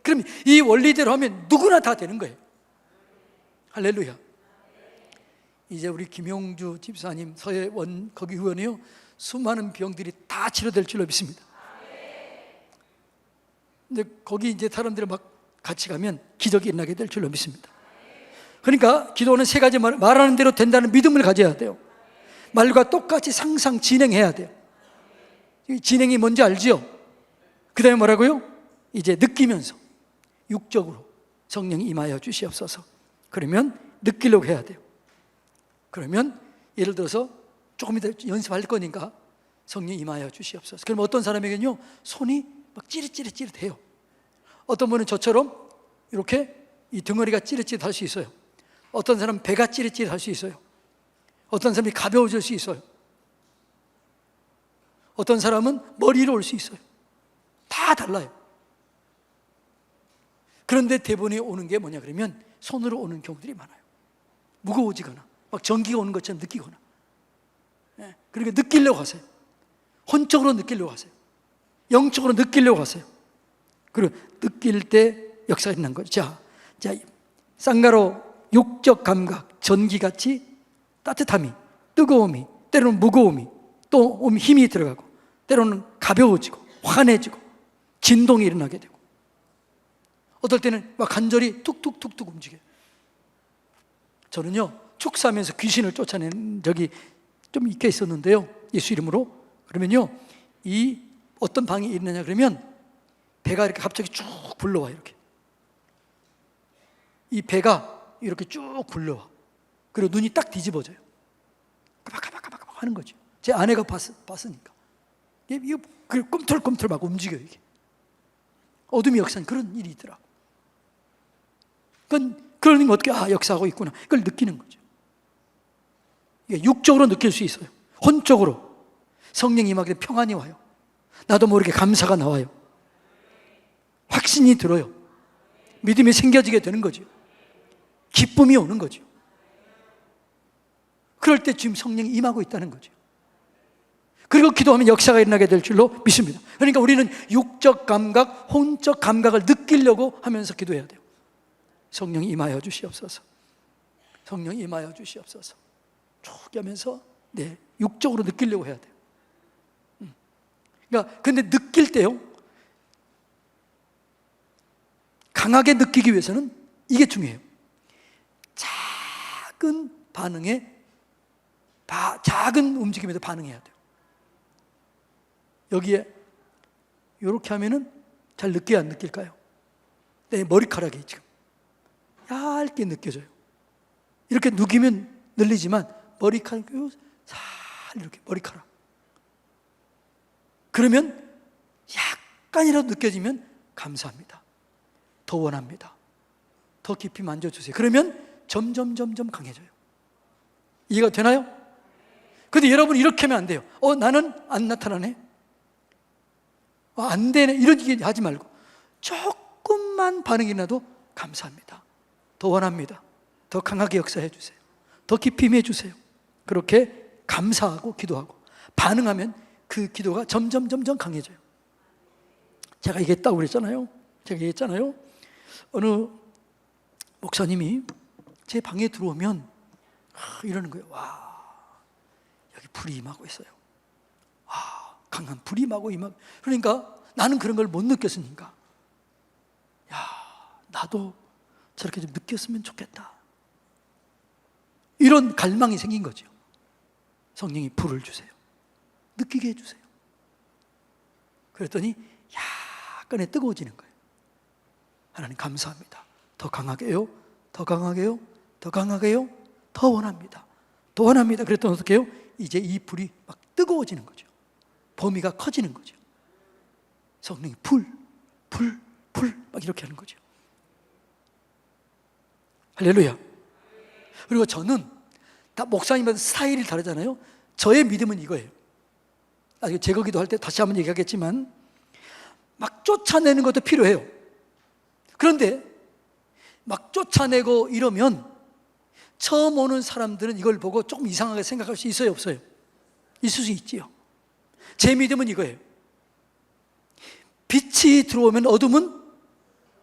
그럼 이 원리대로 하면 누구나 다 되는 거예요. 할렐루야. 이제 우리 김용주 집사님, 서해원 거기 의원이요, 수많은 병들이 다 치료될 줄로 믿습니다. 근데 거기 이제 사람들이 막 같이 가면 기적이 일어나게 될 줄로 믿습니다. 그러니까 기도는 3가지 말하는 대로 된다는 믿음을 가져야 돼요. 말과 똑같이 상상 진행해야 돼요. 진행이 뭔지 알지요? 그 다음에 뭐라고요? 이제 느끼면서 육적으로 성령이 임하여 주시옵소서. 그러면 느끼려고 해야 돼요. 그러면 예를 들어서 조금 이따 연습할 거니까 성령이 임하여 주시옵소서. 그럼 어떤 사람에게는요, 손이 막 찌릿찌릿해요. 어떤 분은 저처럼 이렇게 이 등허리가 찌릿찌릿할 수 있어요. 어떤 사람은 배가 찌릿찌릿할 수 있어요. 어떤 사람이 가벼워질 수 있어요. 어떤 사람은 머리로 올 수 있어요. 다 달라요. 그런데 대부분이 오는 게 뭐냐 그러면 손으로 오는 경우들이 많아요. 무거워지거나 막 전기가 오는 것처럼 느끼거나. 그러니까 느끼려고 하세요. 혼적으로 느끼려고 하세요. 영적으로 느끼려고 하세요. 그리고 느낄 때 역사가 일어난 거죠. 자, 쌍가로 육적 감각, 전기같이 따뜻함이, 뜨거움이, 때로는 무거움이, 또 힘이 들어가고, 때로는 가벼워지고, 환해지고, 진동이 일어나게 되고, 어떨 때는 막 관절이 툭툭툭툭 움직여요. 저는요, 축사하면서 귀신을 쫓아낸 적이 좀 있게 있었는데요, 예수 이름으로. 그러면요, 이 어떤 방이 있느냐 그러면 배가 이렇게 갑자기 쭉 굴러와. 이렇게 이 배가 이렇게 쭉 굴러와. 그리고 눈이 딱 뒤집어져요. 까박까박까박 하는 거죠. 제 아내가 봤으니까. 이거 꿈틀꿈틀 막 움직여요. 이게 어둠의 역사는 그런 일이 있더라고. 그러니까 어떻게 역사하고 있구나, 이걸 느끼는 거죠. 이게 육적으로 느낄 수 있어요. 혼적으로 성령이 임하게 되면 평안이 와요. 나도 모르게 감사가 나와요. 확신이 들어요. 믿음이 생겨지게 되는 거죠. 기쁨이 오는 거죠. 그럴 때 지금 성령이 임하고 있다는 거죠. 그리고 기도하면 역사가 일어나게 될 줄로 믿습니다. 그러니까 우리는 육적 감각, 혼적 감각을 느끼려고 하면서 기도해야 돼요. 성령이 임하여 주시옵소서. 성령이 임하여 주시옵소서. 쭉 하면서 육적으로 느끼려고 해야 돼요. 그러니까 근데 느낄 때요, 강하게 느끼기 위해서는 이게 중요해요. 작은 반응에 작은 움직임에도 반응해야 돼요. 여기에 이렇게 하면은 잘 느껴야 안 느낄까요? 내 머리카락이 지금 얇게 느껴져요. 이렇게 누기면 늘리지만 머리카락이 살 이렇게 머리카락. 그러면 약간이라도 느껴지면 감사합니다. 더 원합니다. 더 깊이 만져주세요. 그러면 점점 강해져요. 이해가 되나요? 근데 여러분 이렇게 하면 안 돼요. 나는 안 나타나네. 안 되네. 이렇게 하지 말고 조금만 반응이 나도 감사합니다. 더 원합니다. 더 강하게 역사해 주세요. 더 깊이 임해 주세요. 그렇게 감사하고 기도하고 반응하면 그 기도가 점점 강해져요. 제가 얘기했다고 그랬잖아요. 어느 목사님이 제 방에 들어오면 이러는 거예요. 와, 여기 불이 임하고 있어요. 와, 강한 불이 임하고. 그러니까 나는 그런 걸 못 느꼈으니까, 나도 저렇게 좀 느꼈으면 좋겠다. 이런 갈망이 생긴 거죠. 성령이 불을 주세요. 느끼게 해주세요. 그랬더니 약간의 뜨거워지는 거예요. 하나님 감사합니다. 더 강하게요. 더 원합니다. 그랬더니 어떻게 해요? 이제 이 불이 막 뜨거워지는 거죠. 범위가 커지는 거죠. 성령이 불 막 이렇게 하는 거죠. 할렐루야. 그리고 저는 다 목사님마다 스타일이 다르잖아요. 저의 믿음은 이거예요. 나중에 제거 기도할 때 다시 한번 얘기하겠지만 막 쫓아내는 것도 필요해요. 그런데 막 쫓아내고 이러면 처음 오는 사람들은 이걸 보고 조금 이상하게 생각할 수 있어요, 없어요? 있을 수 있지요. 제 믿음은 이거예요. 빛이 들어오면 어둠은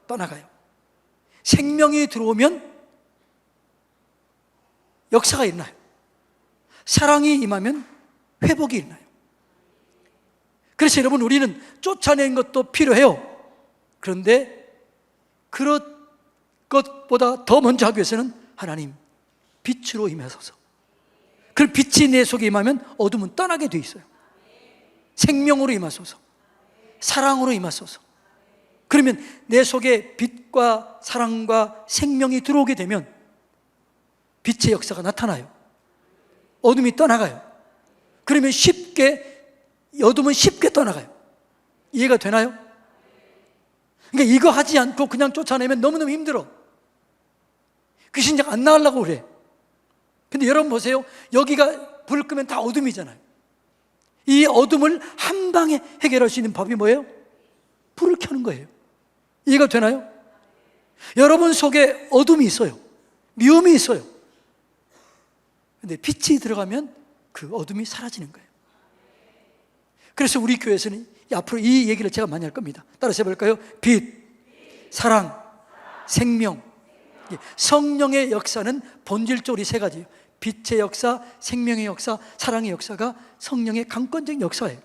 떠나가요. 생명이 들어오면 역사가 일어나요. 사랑이 임하면 회복이 일어나요. 그래서 여러분, 우리는 쫓아내는 것도 필요해요. 그런데 그런 것보다 더 먼저 하기 위해서는 하나님 빛으로 임하소서. 그 빛이 내 속에 임하면 어둠은 떠나게 돼 있어요. 생명으로 임하소서. 사랑으로 임하소서. 그러면 내 속에 빛과 사랑과 생명이 들어오게 되면 빛의 역사가 나타나요. 어둠이 떠나가요. 그러면 어둠은 쉽게 떠나가요. 이해가 되나요? 그러니까 이거 하지 않고 그냥 쫓아내면 너무너무 힘들어. 귀신장 안 나가려고 그래. 근데 여러분 보세요. 여기가 불을 끄면 다 어둠이잖아요. 이 어둠을 한 방에 해결할 수 있는 법이 뭐예요? 불을 켜는 거예요. 이해가 되나요? 여러분 속에 어둠이 있어요. 미움이 있어요. 근데 빛이 들어가면 그 어둠이 사라지는 거예요. 그래서 우리 교회에서는 앞으로 이 얘기를 제가 많이 할 겁니다. 따라서 해볼까요? 빛, 사랑, 생명. 성령의 역사는 본질적으로 세 가지예요. 빛의 역사, 생명의 역사, 사랑의 역사가 성령의 강권적인 역사예요.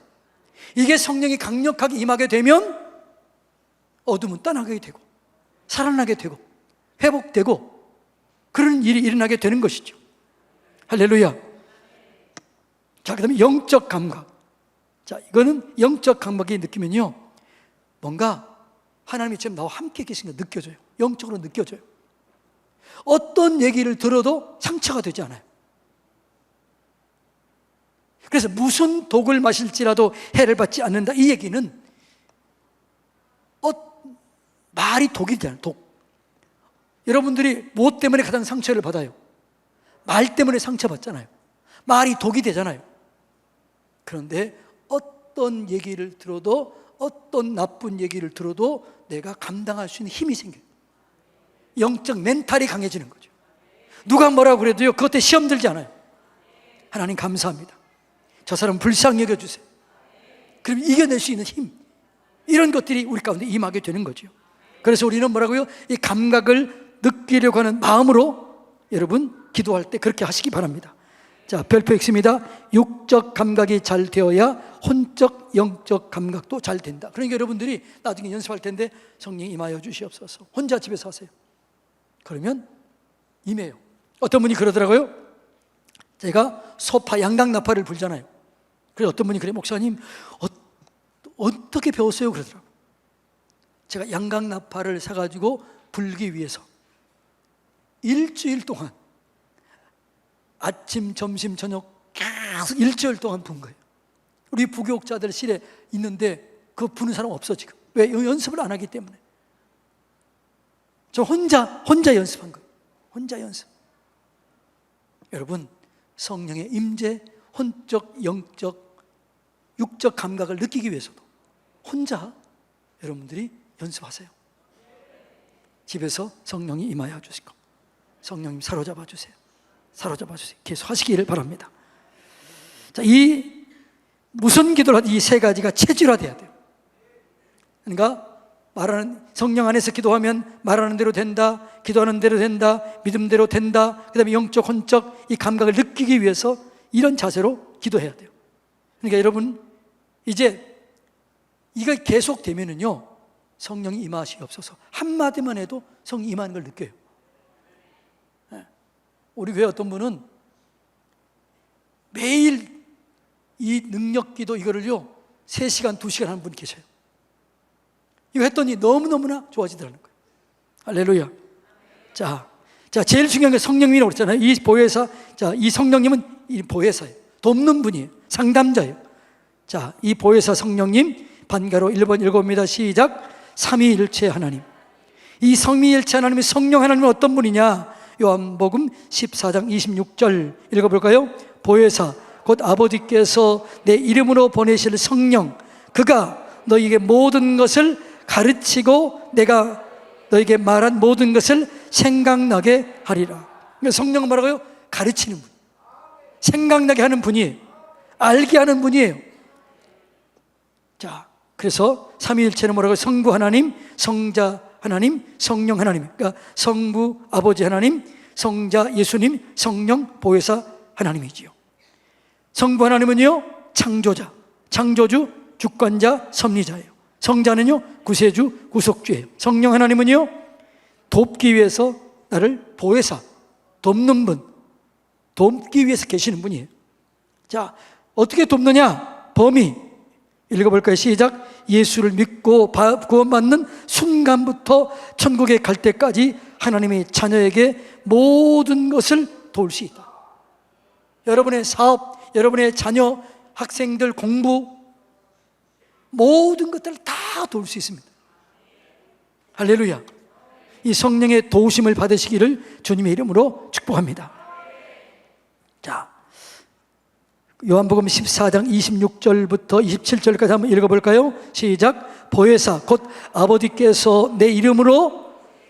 이게 성령이 강력하게 임하게 되면 어둠은 떠나게 되고 살아나게 되고 회복되고 그런 일이 일어나게 되는 것이죠. 할렐루야. 자, 그 다음에 영적 감각. 자, 이거는 영적 감각이 느끼면요, 뭔가 하나님이 지금 나와 함께 계신 게 느껴져요. 영적으로 느껴져요. 어떤 얘기를 들어도 상처가 되지 않아요. 그래서 무슨 독을 마실지라도 해를 받지 않는다. 이 얘기는 말이 독이잖아요. 독. 여러분들이 무엇 때문에 가장 상처를 받아요? 말 때문에 상처받잖아요. 말이 독이 되잖아요. 그런데 어떤 얘기를 들어도, 어떤 나쁜 얘기를 들어도 내가 감당할 수 있는 힘이 생겨요. 영적 멘탈이 강해지는 거죠. 누가 뭐라고 그래도요, 그것 때문에 시험 들지 않아요. 하나님 감사합니다. 저 사람 불쌍히 여겨주세요. 그럼 이겨낼 수 있는 힘, 이런 것들이 우리 가운데 임하게 되는 거죠. 그래서 우리는 뭐라고요? 이 감각을 느끼려고 하는 마음으로 여러분 기도할 때 그렇게 하시기 바랍니다. 자, 별표 X입니다. 육적 감각이 잘 되어야 혼적, 영적 감각도 잘 된다. 그러니까 여러분들이 나중에 연습할 텐데 성령 임하여 주시옵소서. 혼자 집에서 하세요. 그러면 임해요. 어떤 분이 그러더라고요. 제가 소파, 양강나팔을 불잖아요. 그래서 어떤 분이 그래, 목사님 어떻게 배웠어요? 그러더라고요. 제가 양강나팔을 사가지고 불기 위해서 일주일 동안 아침, 점심, 저녁 계속 일주일 동안 분 거예요. 우리 부교육자들 실에 있는데 그거 부는 사람 없어 지금. 왜? 연습을 안 하기 때문에. 저 혼자 연습한 거예요. 혼자 연습. 여러분, 성령의 임재, 혼적, 영적, 육적 감각을 느끼기 위해서도 혼자 여러분들이 연습하세요. 집에서 성령이 임하여 주시고 성령님 사로잡아 주세요. 사로잡아 주세요. 계속 하시기를 바랍니다. 자, 이 무슨 기도를 하든 이 세 가지가 체질화돼야 돼요. 그러니까 말하는, 성령 안에서 기도하면 말하는 대로 된다, 기도하는 대로 된다, 믿음대로 된다, 그 다음에 영적, 혼적 이 감각을 느끼기 위해서 이런 자세로 기도해야 돼요. 그러니까 여러분, 이제 이거 계속 되면은요, 성령이 임하시 없어서 한마디만 해도 성령이 임하는 걸 느껴요. 우리 교회 어떤 분은 매일 이 능력기도 이거를요 3시간, 2시간 하는 분이 계셔요. 이거 했더니 너무너무나 좋아지더라는 거예요. 할렐루야. 자, 제일 중요한 게 성령님이라고 그랬잖아요. 이 보혜사, 자, 이 성령님은 이 보혜사예요. 돕는 분이에요. 상담자예요. 자, 이 보혜사 성령님 반가로 1번 읽어봅니다. 시작. 삼위일체 하나님. 이 삼위일체 하나님의 성령 하나님은 어떤 분이냐? 요한복음 14장 26절 읽어볼까요? 보혜사 곧 아버지께서 내 이름으로 보내실 성령, 그가 너에게 모든 것을 가르치고 내가 너에게 말한 모든 것을 생각나게 하리라. 성령은 뭐라고요? 가르치는 분, 생각나게 하는 분이에요. 알게 하는 분이에요. 자, 그래서 삼위일체는 뭐라고요? 성부 하나님, 성자 하나님, 성령 하나님. 그러니까 성부 아버지 하나님, 성자 예수님, 성령 보혜사 하나님이지요. 성부 하나님은요 창조자, 창조주, 주권자, 섭리자예요. 성자는요 구세주, 구속주예요. 성령 하나님은요 돕기 위해서 나를 보혜사, 돕는 분, 돕기 위해서 계시는 분이에요. 자, 어떻게 돕느냐? 범위 읽어볼까요? 시작. 예수를 믿고 구원받는 순간부터 천국에 갈 때까지 하나님의 자녀에게 모든 것을 도울 수 있다. 여러분의 사업, 여러분의 자녀, 학생들 공부 모든 것들을 다 도울 수 있습니다. 할렐루야. 이 성령의 도우심을 받으시기를 주님의 이름으로 축복합니다. 자, 요한복음 14장 26절부터 27절까지 한번 읽어볼까요? 시작. 보혜사 곧 아버지께서 내 이름으로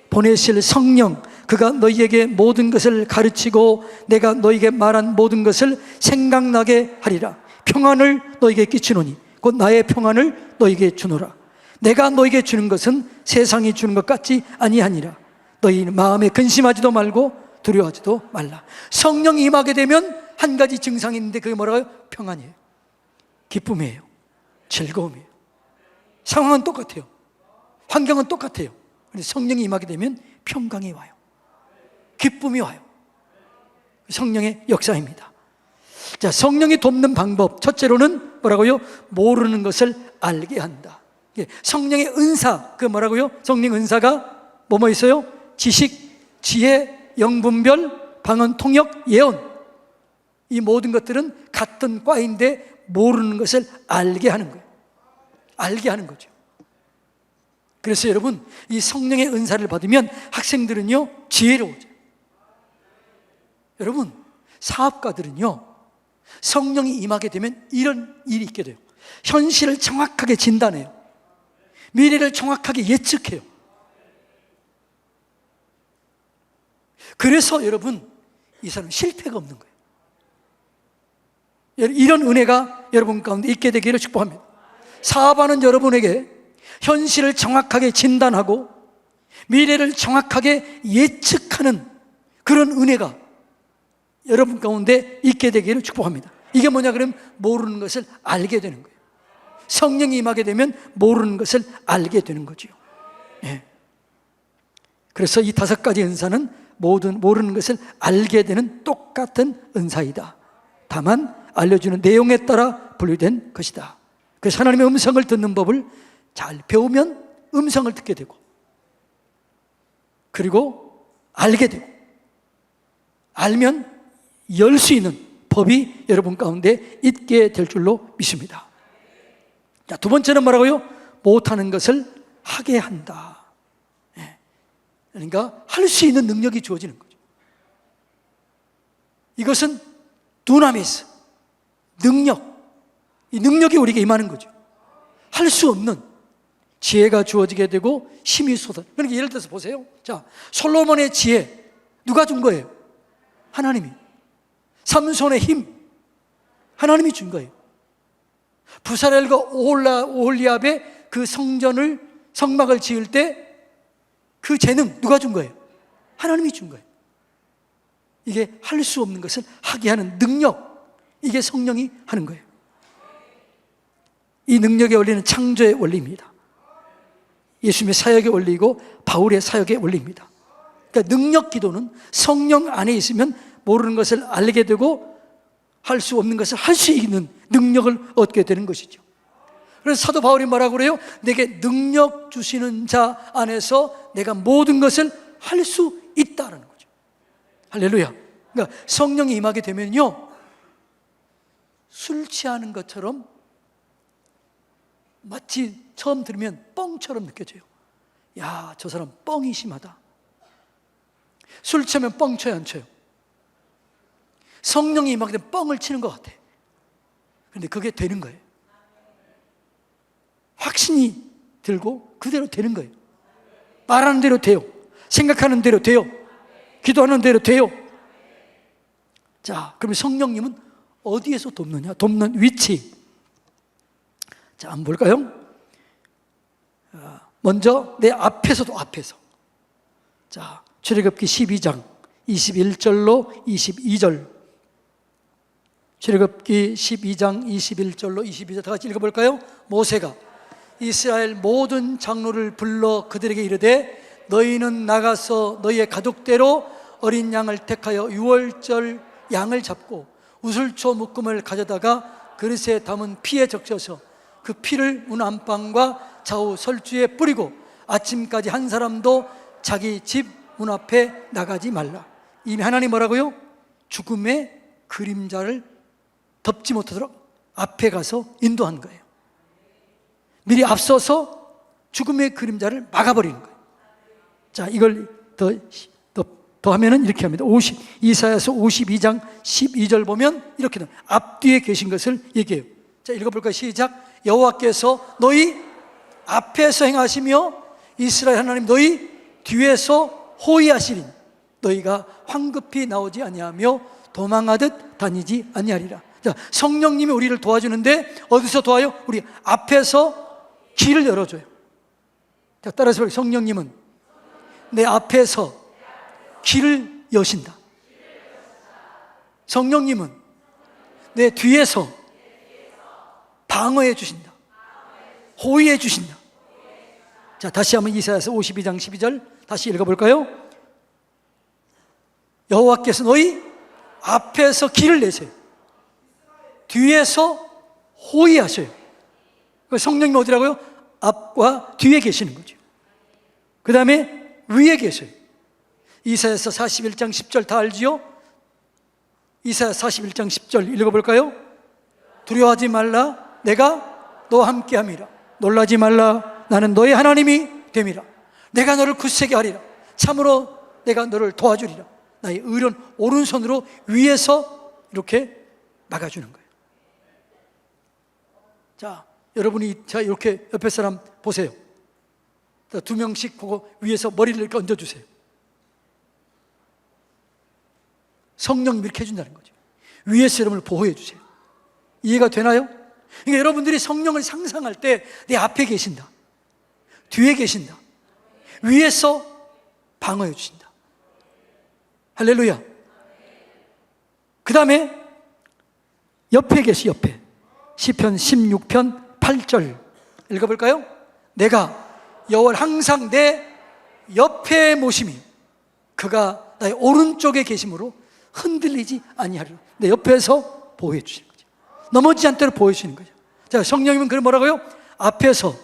보내실 성령, 그가 너희에게 모든 것을 가르치고 내가 너희에게 말한 모든 것을 생각나게 하리라. 평안을 너희에게 끼치노니 곧 나의 평안을 너희에게 주노라. 내가 너희에게 주는 것은 세상이 주는 것 같지 아니하니라. 너희 마음에 근심하지도 말고 두려워하지도 말라. 성령이 임하게 되면 한 가지 증상이 있는데 그게 뭐라고요? 평안이에요. 기쁨이에요. 즐거움이에요. 상황은 똑같아요. 환경은 똑같아요. 그런데 성령이 임하게 되면 평강이 와요. 기쁨이 와요. 성령의 역사입니다. 자, 성령이 돕는 방법 첫째로는 뭐라고요? 모르는 것을 알게 한다. 성령의 은사, 그 뭐라고요? 성령 은사가 뭐뭐 있어요? 지식, 지혜, 영분별, 방언, 통역, 예언. 이 모든 것들은 같은 과인데 모르는 것을 알게 하는 거예요. 알게 하는 거죠. 그래서 여러분, 이 성령의 은사를 받으면 학생들은요 지혜로워져요. 여러분, 사업가들은요 성령이 임하게 되면 이런 일이 있게 돼요. 현실을 정확하게 진단해요. 미래를 정확하게 예측해요. 그래서 여러분, 이 사람은 실패가 없는 거예요. 이런 은혜가 여러분 가운데 있게 되기를 축복합니다. 사업하는 여러분에게 현실을 정확하게 진단하고 미래를 정확하게 예측하는 그런 은혜가 여러분 가운데 있게 되기를 축복합니다. 이게 뭐냐 그러면 모르는 것을 알게 되는 거예요. 성령이 임하게 되면 모르는 것을 알게 되는 거죠. 예. 그래서 이 5가지 은사는 모르는 것을 알게 되는 똑같은 은사이다. 다만 알려주는 내용에 따라 분류된 것이다. 그래서 하나님의 음성을 듣는 법을 잘 배우면 음성을 듣게 되고, 그리고 알게 되고, 알면 열 수 있는 법이 여러분 가운데 있게 될 줄로 믿습니다. 자, 두 번째는 뭐라고요? 못하는 것을 하게 한다. 그러니까 할 수 있는 능력이 주어지는 거죠. 이것은 두나미스, 능력. 이 능력이 우리에게 임하는 거죠. 할 수 없는 지혜가 주어지게 되고 힘이 쏟아. 그러니까 예를 들어서 보세요. 자, 솔로몬의 지혜 누가 준 거예요? 하나님이. 삼손의 힘 하나님이 준 거예요. 부사렐과 오홀리압의 그 성막을 지을 때 그 재능 누가 준 거예요? 하나님이 준 거예요. 이게 할 수 없는 것을 하게 하는 능력, 이게 성령이 하는 거예요. 이 능력의 원리는 창조의 원리입니다. 예수님의 사역의 원리이고 바울의 사역의 원리입니다. 그러니까 능력 기도는 성령 안에 있으면 모르는 것을 알게 되고 할 수 없는 것을 할 수 있는 능력을 얻게 되는 것이죠. 그래서 사도 바울이 뭐라고 그래요? 내게 능력 주시는 자 안에서 내가 모든 것을 할 수 있다는 거죠. 할렐루야. 그러니까 성령이 임하게 되면요, 술 취하는 것처럼 마치 처음 들으면 뻥처럼 느껴져요. 야, 저 사람 뻥이 심하다. 술 취하면 뻥 쳐요, 안 쳐요? 성령이 임하게 되면 뻥을 치는 것 같아. 그런데 그게 되는 거예요. 확신이 들고 그대로 되는 거예요. 말하는 대로 돼요. 생각하는 대로 돼요. 기도하는 대로 돼요. 자, 그럼 성령님은 어디에서 돕느냐? 돕는 위치. 자, 한번 볼까요? 먼저 내 앞에서도 앞에서. 자, 출애굽기 12장 21절로 22절. 출애굽기 12장 21절로 22절 다 같이 읽어볼까요? 모세가 이스라엘 모든 장로를 불러 그들에게 이르되 너희는 나가서 너희의 가족대로 어린 양을 택하여 유월절 양을 잡고 우슬초 묶음을 가져다가 그릇에 담은 피에 적셔서 그 피를 문 안방과 좌우 설주에 뿌리고 아침까지 한 사람도 자기 집 문 앞에 나가지 말라. 이미 하나님 뭐라고요? 죽음의 그림자를 덮지 못하도록 앞에 가서 인도한 거예요. 미리 앞서서 죽음의 그림자를 막아버리는 거예요. 자, 이걸 더 하면은 이렇게 합니다. 이사야서 52장 12절 보면 이렇게 앞뒤에 계신 것을 얘기해요. 자, 읽어볼까요? 시작. 여호와께서 너희 앞에서 행하시며 이스라엘 하나님 너희 뒤에서 호위하시리니 너희가 황급히 나오지 아니하며 도망하듯 다니지 아니하리라. 자, 성령님이 우리를 도와주는데 어디서 도와요? 우리 앞에서 길을 열어줘요. 자, 따라서 볼게요. 성령님은 내 앞에서 길을 여신다. 성령님은 내 뒤에서 방어해 주신다. 호위해 주신다. 자, 다시 한번 이사야서 52장 12절 다시 읽어볼까요? 여호와께서 너희 앞에서 길을 내세요. 뒤에서 호위하셔요. 성령님 어디라고요? 앞과 뒤에 계시는 거죠. 그 다음에 위에 계셔요. 이사야서 41장 10절 다 알지요? 이사야 41장 10절 읽어볼까요? 두려워하지 말라, 내가 너와 함께함이라. 놀라지 말라, 나는 너의 하나님이 됨이라. 내가 너를 굳세게 하리라. 참으로 내가 너를 도와주리라. 나의 의로운 오른손으로 위에서 이렇게 막아주는 거예요. 자, 여러분이 자 이렇게 옆에 사람 보세요. 자, 두 명씩 보고 위에서 머리를 이렇게 얹어주세요. 성령님이 이렇게 해준다는 거죠. 위에서 여러분을 보호해 주세요. 이해가 되나요? 그러니까 여러분들이 성령을 상상할 때 내 앞에 계신다, 뒤에 계신다, 위에서 방어해 주신다. 할렐루야. 그 다음에 옆에 계시, 옆에 시편 16편 8절 읽어볼까요? 내가 여호와를 항상 내 옆에 모심이 그가 나의 오른쪽에 계심으로 흔들리지 아니하리라. 내 옆에서 보호해 주시는 거죠. 넘어지지 않도록 보호해 주시는 거죠. 자, 성령님은 그걸 뭐라고요? 앞에서,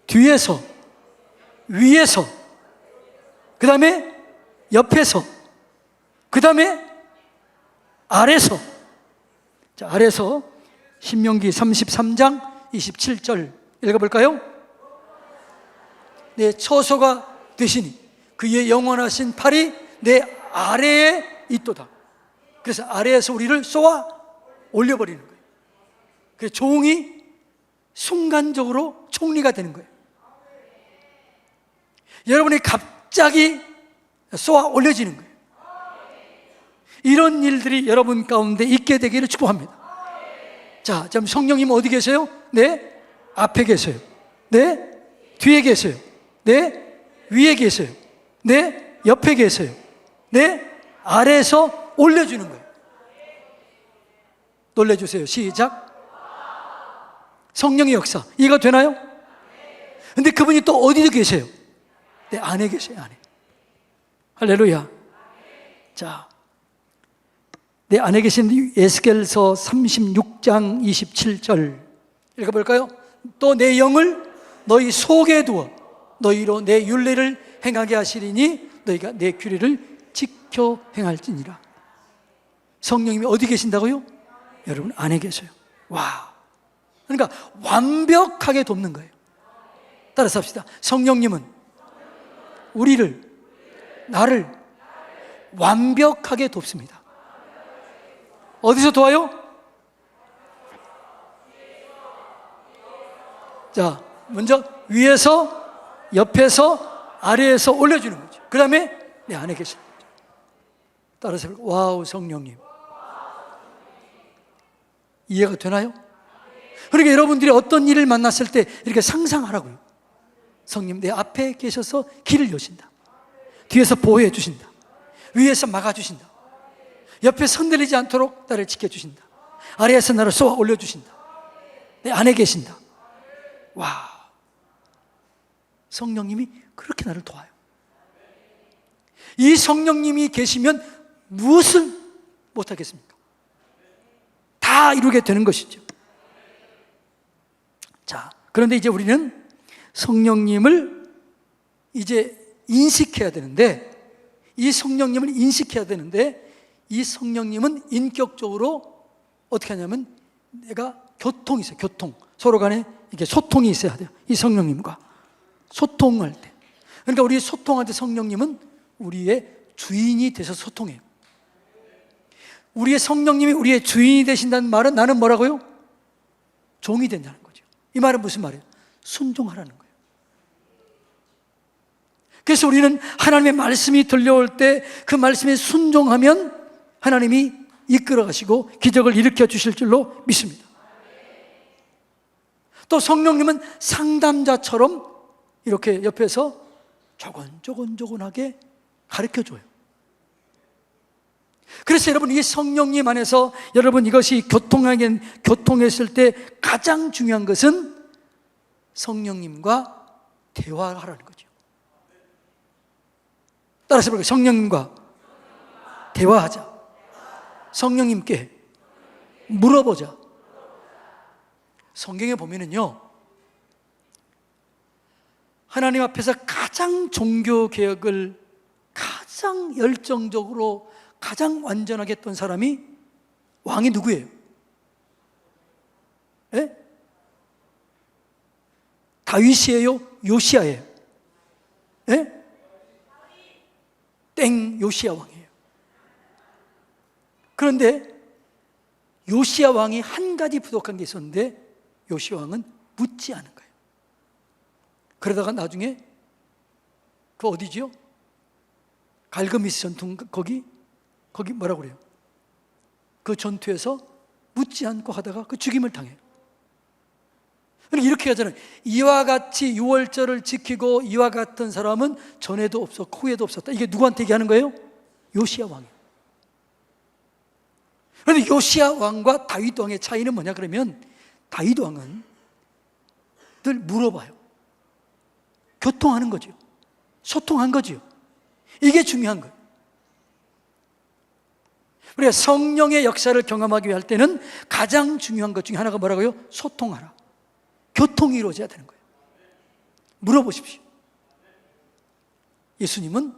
뒤에서, 위에서, 그 다음에 옆에서, 그 다음에 아래서. 자, 아래서 신명기 33장 27절 읽어볼까요? 내 처소가 되시니 그의 영원하신 팔이 내 아래에 있도다. 그래서 아래에서 우리를 쏘아 올려버리는 거예요. 그래서 종이 순간적으로 총리가 되는 거예요. 여러분이 갑자기 쏘아 올려지는 거예요. 이런 일들이 여러분 가운데 있게 되기를 축복합니다. 자, 지금 성령님은 어디 계세요? 네, 앞에 계세요. 네, 뒤에 계세요. 네, 위에 계세요. 네, 옆에 계세요. 네, 아래에서 올려주는 거예요. 놀래주세요. 시작. 성령의 역사, 이해가 되나요? 근데 그분이 또 어디도 계세요? 내 안에 계세요. 안에. 할렐루야. 자, 내 안에 계신 에스겔서 36장 27절 읽어볼까요? 또 내 영을 너희 속에 두어 너희로 내 율례를 행하게 하시리니 너희가 내 규례를 지켜 행할지니라. 성령님이 어디 계신다고요? 여러분 안에 계세요. 와, 그러니까 완벽하게 돕는 거예요. 따라서 합시다. 성령님은 우리를, 나를 완벽하게 돕습니다. 어디서 도와요? 자, 먼저 위에서, 옆에서, 아래에서 올려주는 거죠. 그 다음에 내 안에 계시는 거죠. 따라서 와우, 성령님. 이해가 되나요? 그러니까 여러분들이 어떤 일을 만났을 때 이렇게 상상하라고요. 성령 내 앞에 계셔서 길을 여신다. 뒤에서 보호해 주신다. 위에서 막아주신다. 옆에 흔들리지 않도록 나를 지켜주신다. 아래에서 나를 쏘아 올려주신다. 내 안에 계신다. 와, 성령님이 그렇게 나를 도와요. 이 성령님이 계시면 무엇을 못하겠습니까? 다 이루게 되는 것이죠. 자, 그런데 이제 우리는 성령님을 이제 인식해야 되는데, 이 성령님을 인식해야 되는데, 이 성령님은 인격적으로 어떻게 하냐면 내가 교통이 있어요. 교통. 서로 간에 이게 소통이 있어야 돼요. 이 성령님과 소통할 때. 그러니까 우리 소통할 때 성령님은 우리의 주인이 돼서 소통해요. 우리의 성령님이 우리의 주인이 되신다는 말은 나는 뭐라고요? 종이 된다는 거죠. 이 말은 무슨 말이에요? 순종하라는 거예요. 그래서 우리는 하나님의 말씀이 들려올 때 그 말씀에 순종하면 하나님이 이끌어 가시고 기적을 일으켜 주실 줄로 믿습니다. 또 성령님은 상담자처럼 이렇게 옆에서 조곤조곤하게 가르쳐 줘요. 그래서 여러분, 이 성령님 안에서 여러분 이것이 교통했을 때 가장 중요한 것은 성령님과 대화하라는 거죠. 따라서 볼까요? 성령님과 대화하자. 성령님께 물어보자. 성경에 보면은요, 하나님 앞에서 가장 종교개혁을 가장 열정적으로 가장 완전하게 했던 사람이 왕이 누구예요? 예? 다윗이에요? 요시야예요? 예? 땡, 요시야 왕이에요. 그런데 요시야 왕이 한 가지 부족한 게 있었는데 요시야 왕은 묻지 않은 거예요. 그러다가 나중에 그 어디지요? 갈그미스 전투, 거기 뭐라고 그래요? 그 전투에서 묻지 않고 하다가 그 죽임을 당해요. 이렇게 하잖아요. 이와 같이 유월절을 지키고 이와 같은 사람은 전에도 없었고 후에도 없었다. 이게 누구한테 얘기하는 거예요? 요시야 왕이에요. 그런데 요시야 왕과 다윗 왕의 차이는 뭐냐 그러면, 다윗 왕은 늘 물어봐요. 교통하는 거죠. 소통한 거죠. 이게 중요한 거예요. 우리가 성령의 역사를 경험하기 위할 때는 가장 중요한 것 중에 하나가 뭐라고요? 소통하라. 교통이 이루어져야 되는 거예요. 물어보십시오. 예수님은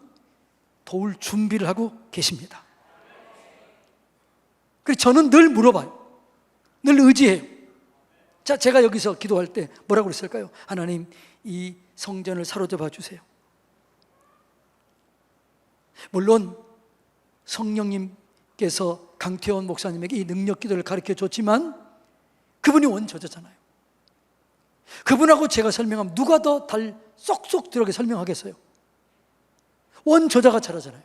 도울 준비를 하고 계십니다. 그래서 저는 늘 물어봐요. 늘 의지해요. 자, 제가 여기서 기도할 때 뭐라고 그랬을까요? 하나님, 이 성전을 사로잡아 주세요. 물론 성령님께서 강태원 목사님에게 이 능력 기도를 가르쳐 줬지만 그분이 원저자잖아요. 그분하고 제가 설명하면 누가 더 쏙쏙 들어게 설명하겠어요? 원저자가 잘하잖아요.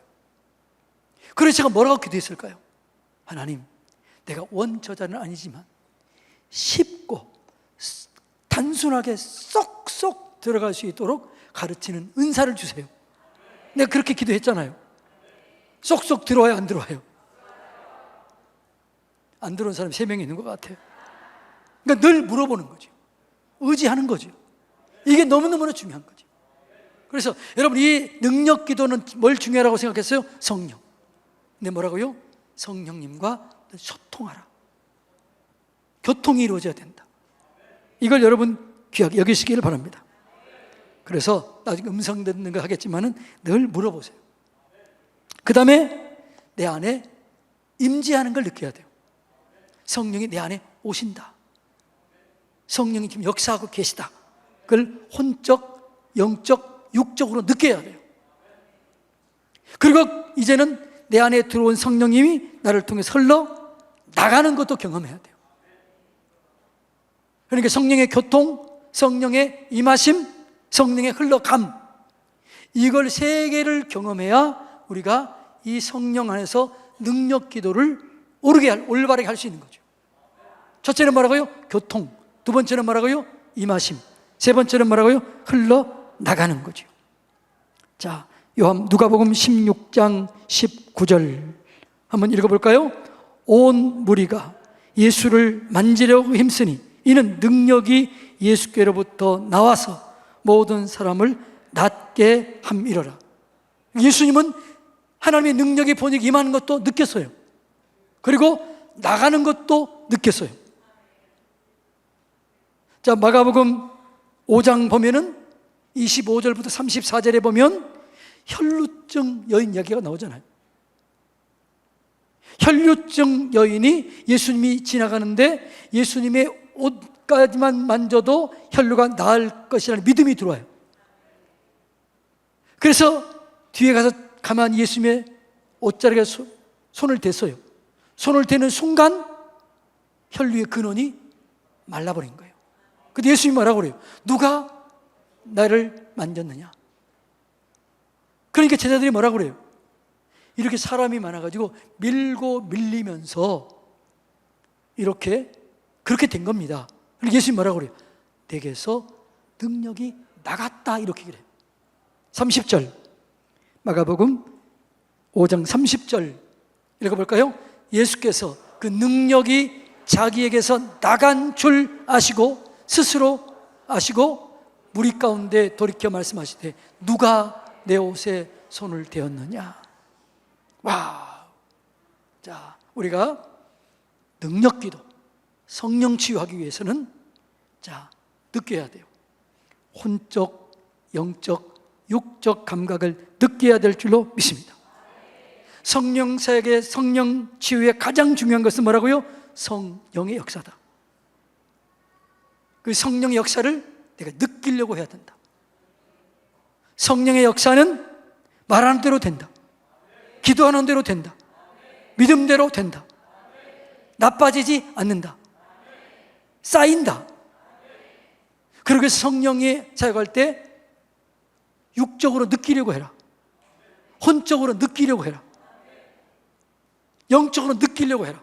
그래서 제가 뭐라고 기도했을까요? 하나님, 내가 원저자는 아니지만 쉽고 단순하게 쏙쏙 들어갈 수 있도록 가르치는 은사를 주세요. 내가 그렇게 기도했잖아요. 쏙쏙 들어와요, 안 들어와요? 안 들어온 사람이 3명이 있는 것 같아요. 그러니까 늘 물어보는 거죠. 의지하는 거죠. 이게 너무너무나 중요한 거죠. 그래서 여러분, 이 능력 기도는 뭘 중요하다고 생각했어요? 성령. 근데 뭐라고요? 성령님과 소통하라. 교통이 이루어져야 된다. 이걸 여러분 귀하게 여기시기를 바랍니다. 그래서 나중에 음성 듣는 거 하겠지만은 늘 물어보세요. 그 다음에 내 안에 임재하는 걸 느껴야 돼요. 성령이 내 안에 오신다. 성령이 지금 역사하고 계시다. 그걸 혼적, 영적, 육적으로 느껴야 돼요. 그리고 이제는 내 안에 들어온 성령님이 나를 통해서 흘러 나가는 것도 경험해야 돼요. 그러니까 성령의 교통, 성령의 임하심, 성령의 흘러감, 이걸 3개를 경험해야 우리가 이 성령 안에서 능력 기도를 올바르게 할 수 있는 거죠. 첫째는 뭐라고요? 교통. 두 번째는 뭐라고요? 임하심. 세 번째는 뭐라고요? 흘러나가는 거죠. 자, 누가복음 16장 19절 한번 읽어볼까요? 온 무리가 예수를 만지려고 힘쓰니 이는 능력이 예수께로부터 나와서 모든 사람을 낫게 함이로라. 예수님은 하나님의 능력이 본이 임하는 것도 느꼈어요. 그리고 나가는 것도 느꼈어요. 자, 마가복음 5장 보면은 25절부터 34절에 보면 혈루증 여인 이야기가 나오잖아요. 혈루증 여인이 예수님이 지나가는데 예수님의 옷까지만 만져도 혈루가 나을 것이라는 믿음이 들어와요. 그래서 뒤에 가서 가만히 예수님의 옷자락에 손을 댔어요. 손을 대는 순간 혈루의 근원이 말라버린 거예요. 근데 예수님이 뭐라고 그래요? 누가 나를 만졌느냐? 그러니까 제자들이 뭐라고 그래요? 이렇게 사람이 많아가지고 밀고 밀리면서 그렇게 된 겁니다. 그리고 예수님이 뭐라고 그래요? 내게서 능력이 나갔다, 이렇게 그래요. 30절 마가복음 5장 30절 읽어볼까요? 예수께서 그 능력이 자기에게서 나간 줄 아시고 스스로 아시고 무리 가운데 돌이켜 말씀하시되 누가 내 옷에 손을 대었느냐? 와, 자, 우리가 능력 기도, 성령 치유하기 위해서는 자, 느껴야 돼요. 혼적, 영적, 육적 감각을 느껴야 될 줄로 믿습니다. 성령 사역의 성령 치유의 가장 중요한 것은 뭐라고요? 성령의 역사다. 그 성령의 역사를 내가 느끼려고 해야 된다. 성령의 역사는 말하는 대로 된다. 기도하는 대로 된다. 믿음대로 된다. 나빠지지 않는다. 쌓인다. 그리고 성령이 사역할 때 육적으로 느끼려고 해라. 혼적으로 느끼려고 해라. 영적으로 느끼려고 해라.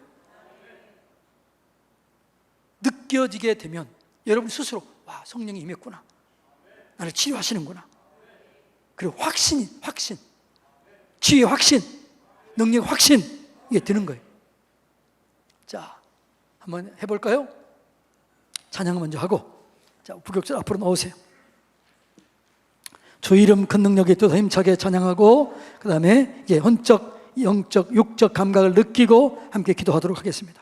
느껴지게 되면 여러분 스스로 와, 성령이 임했구나. 나를 치유하시는구나. 그리고 확신, 치유의 확신, 능력 확신, 이게 드는 거예요. 자, 한번 해볼까요? 찬양 먼저 하고, 자, 부격절 앞으로 나오세요. 주 이름 큰 능력에 또 힘차게 찬양하고, 그 다음에 이제 혼적, 영적, 육적 감각을 느끼고 함께 기도하도록 하겠습니다.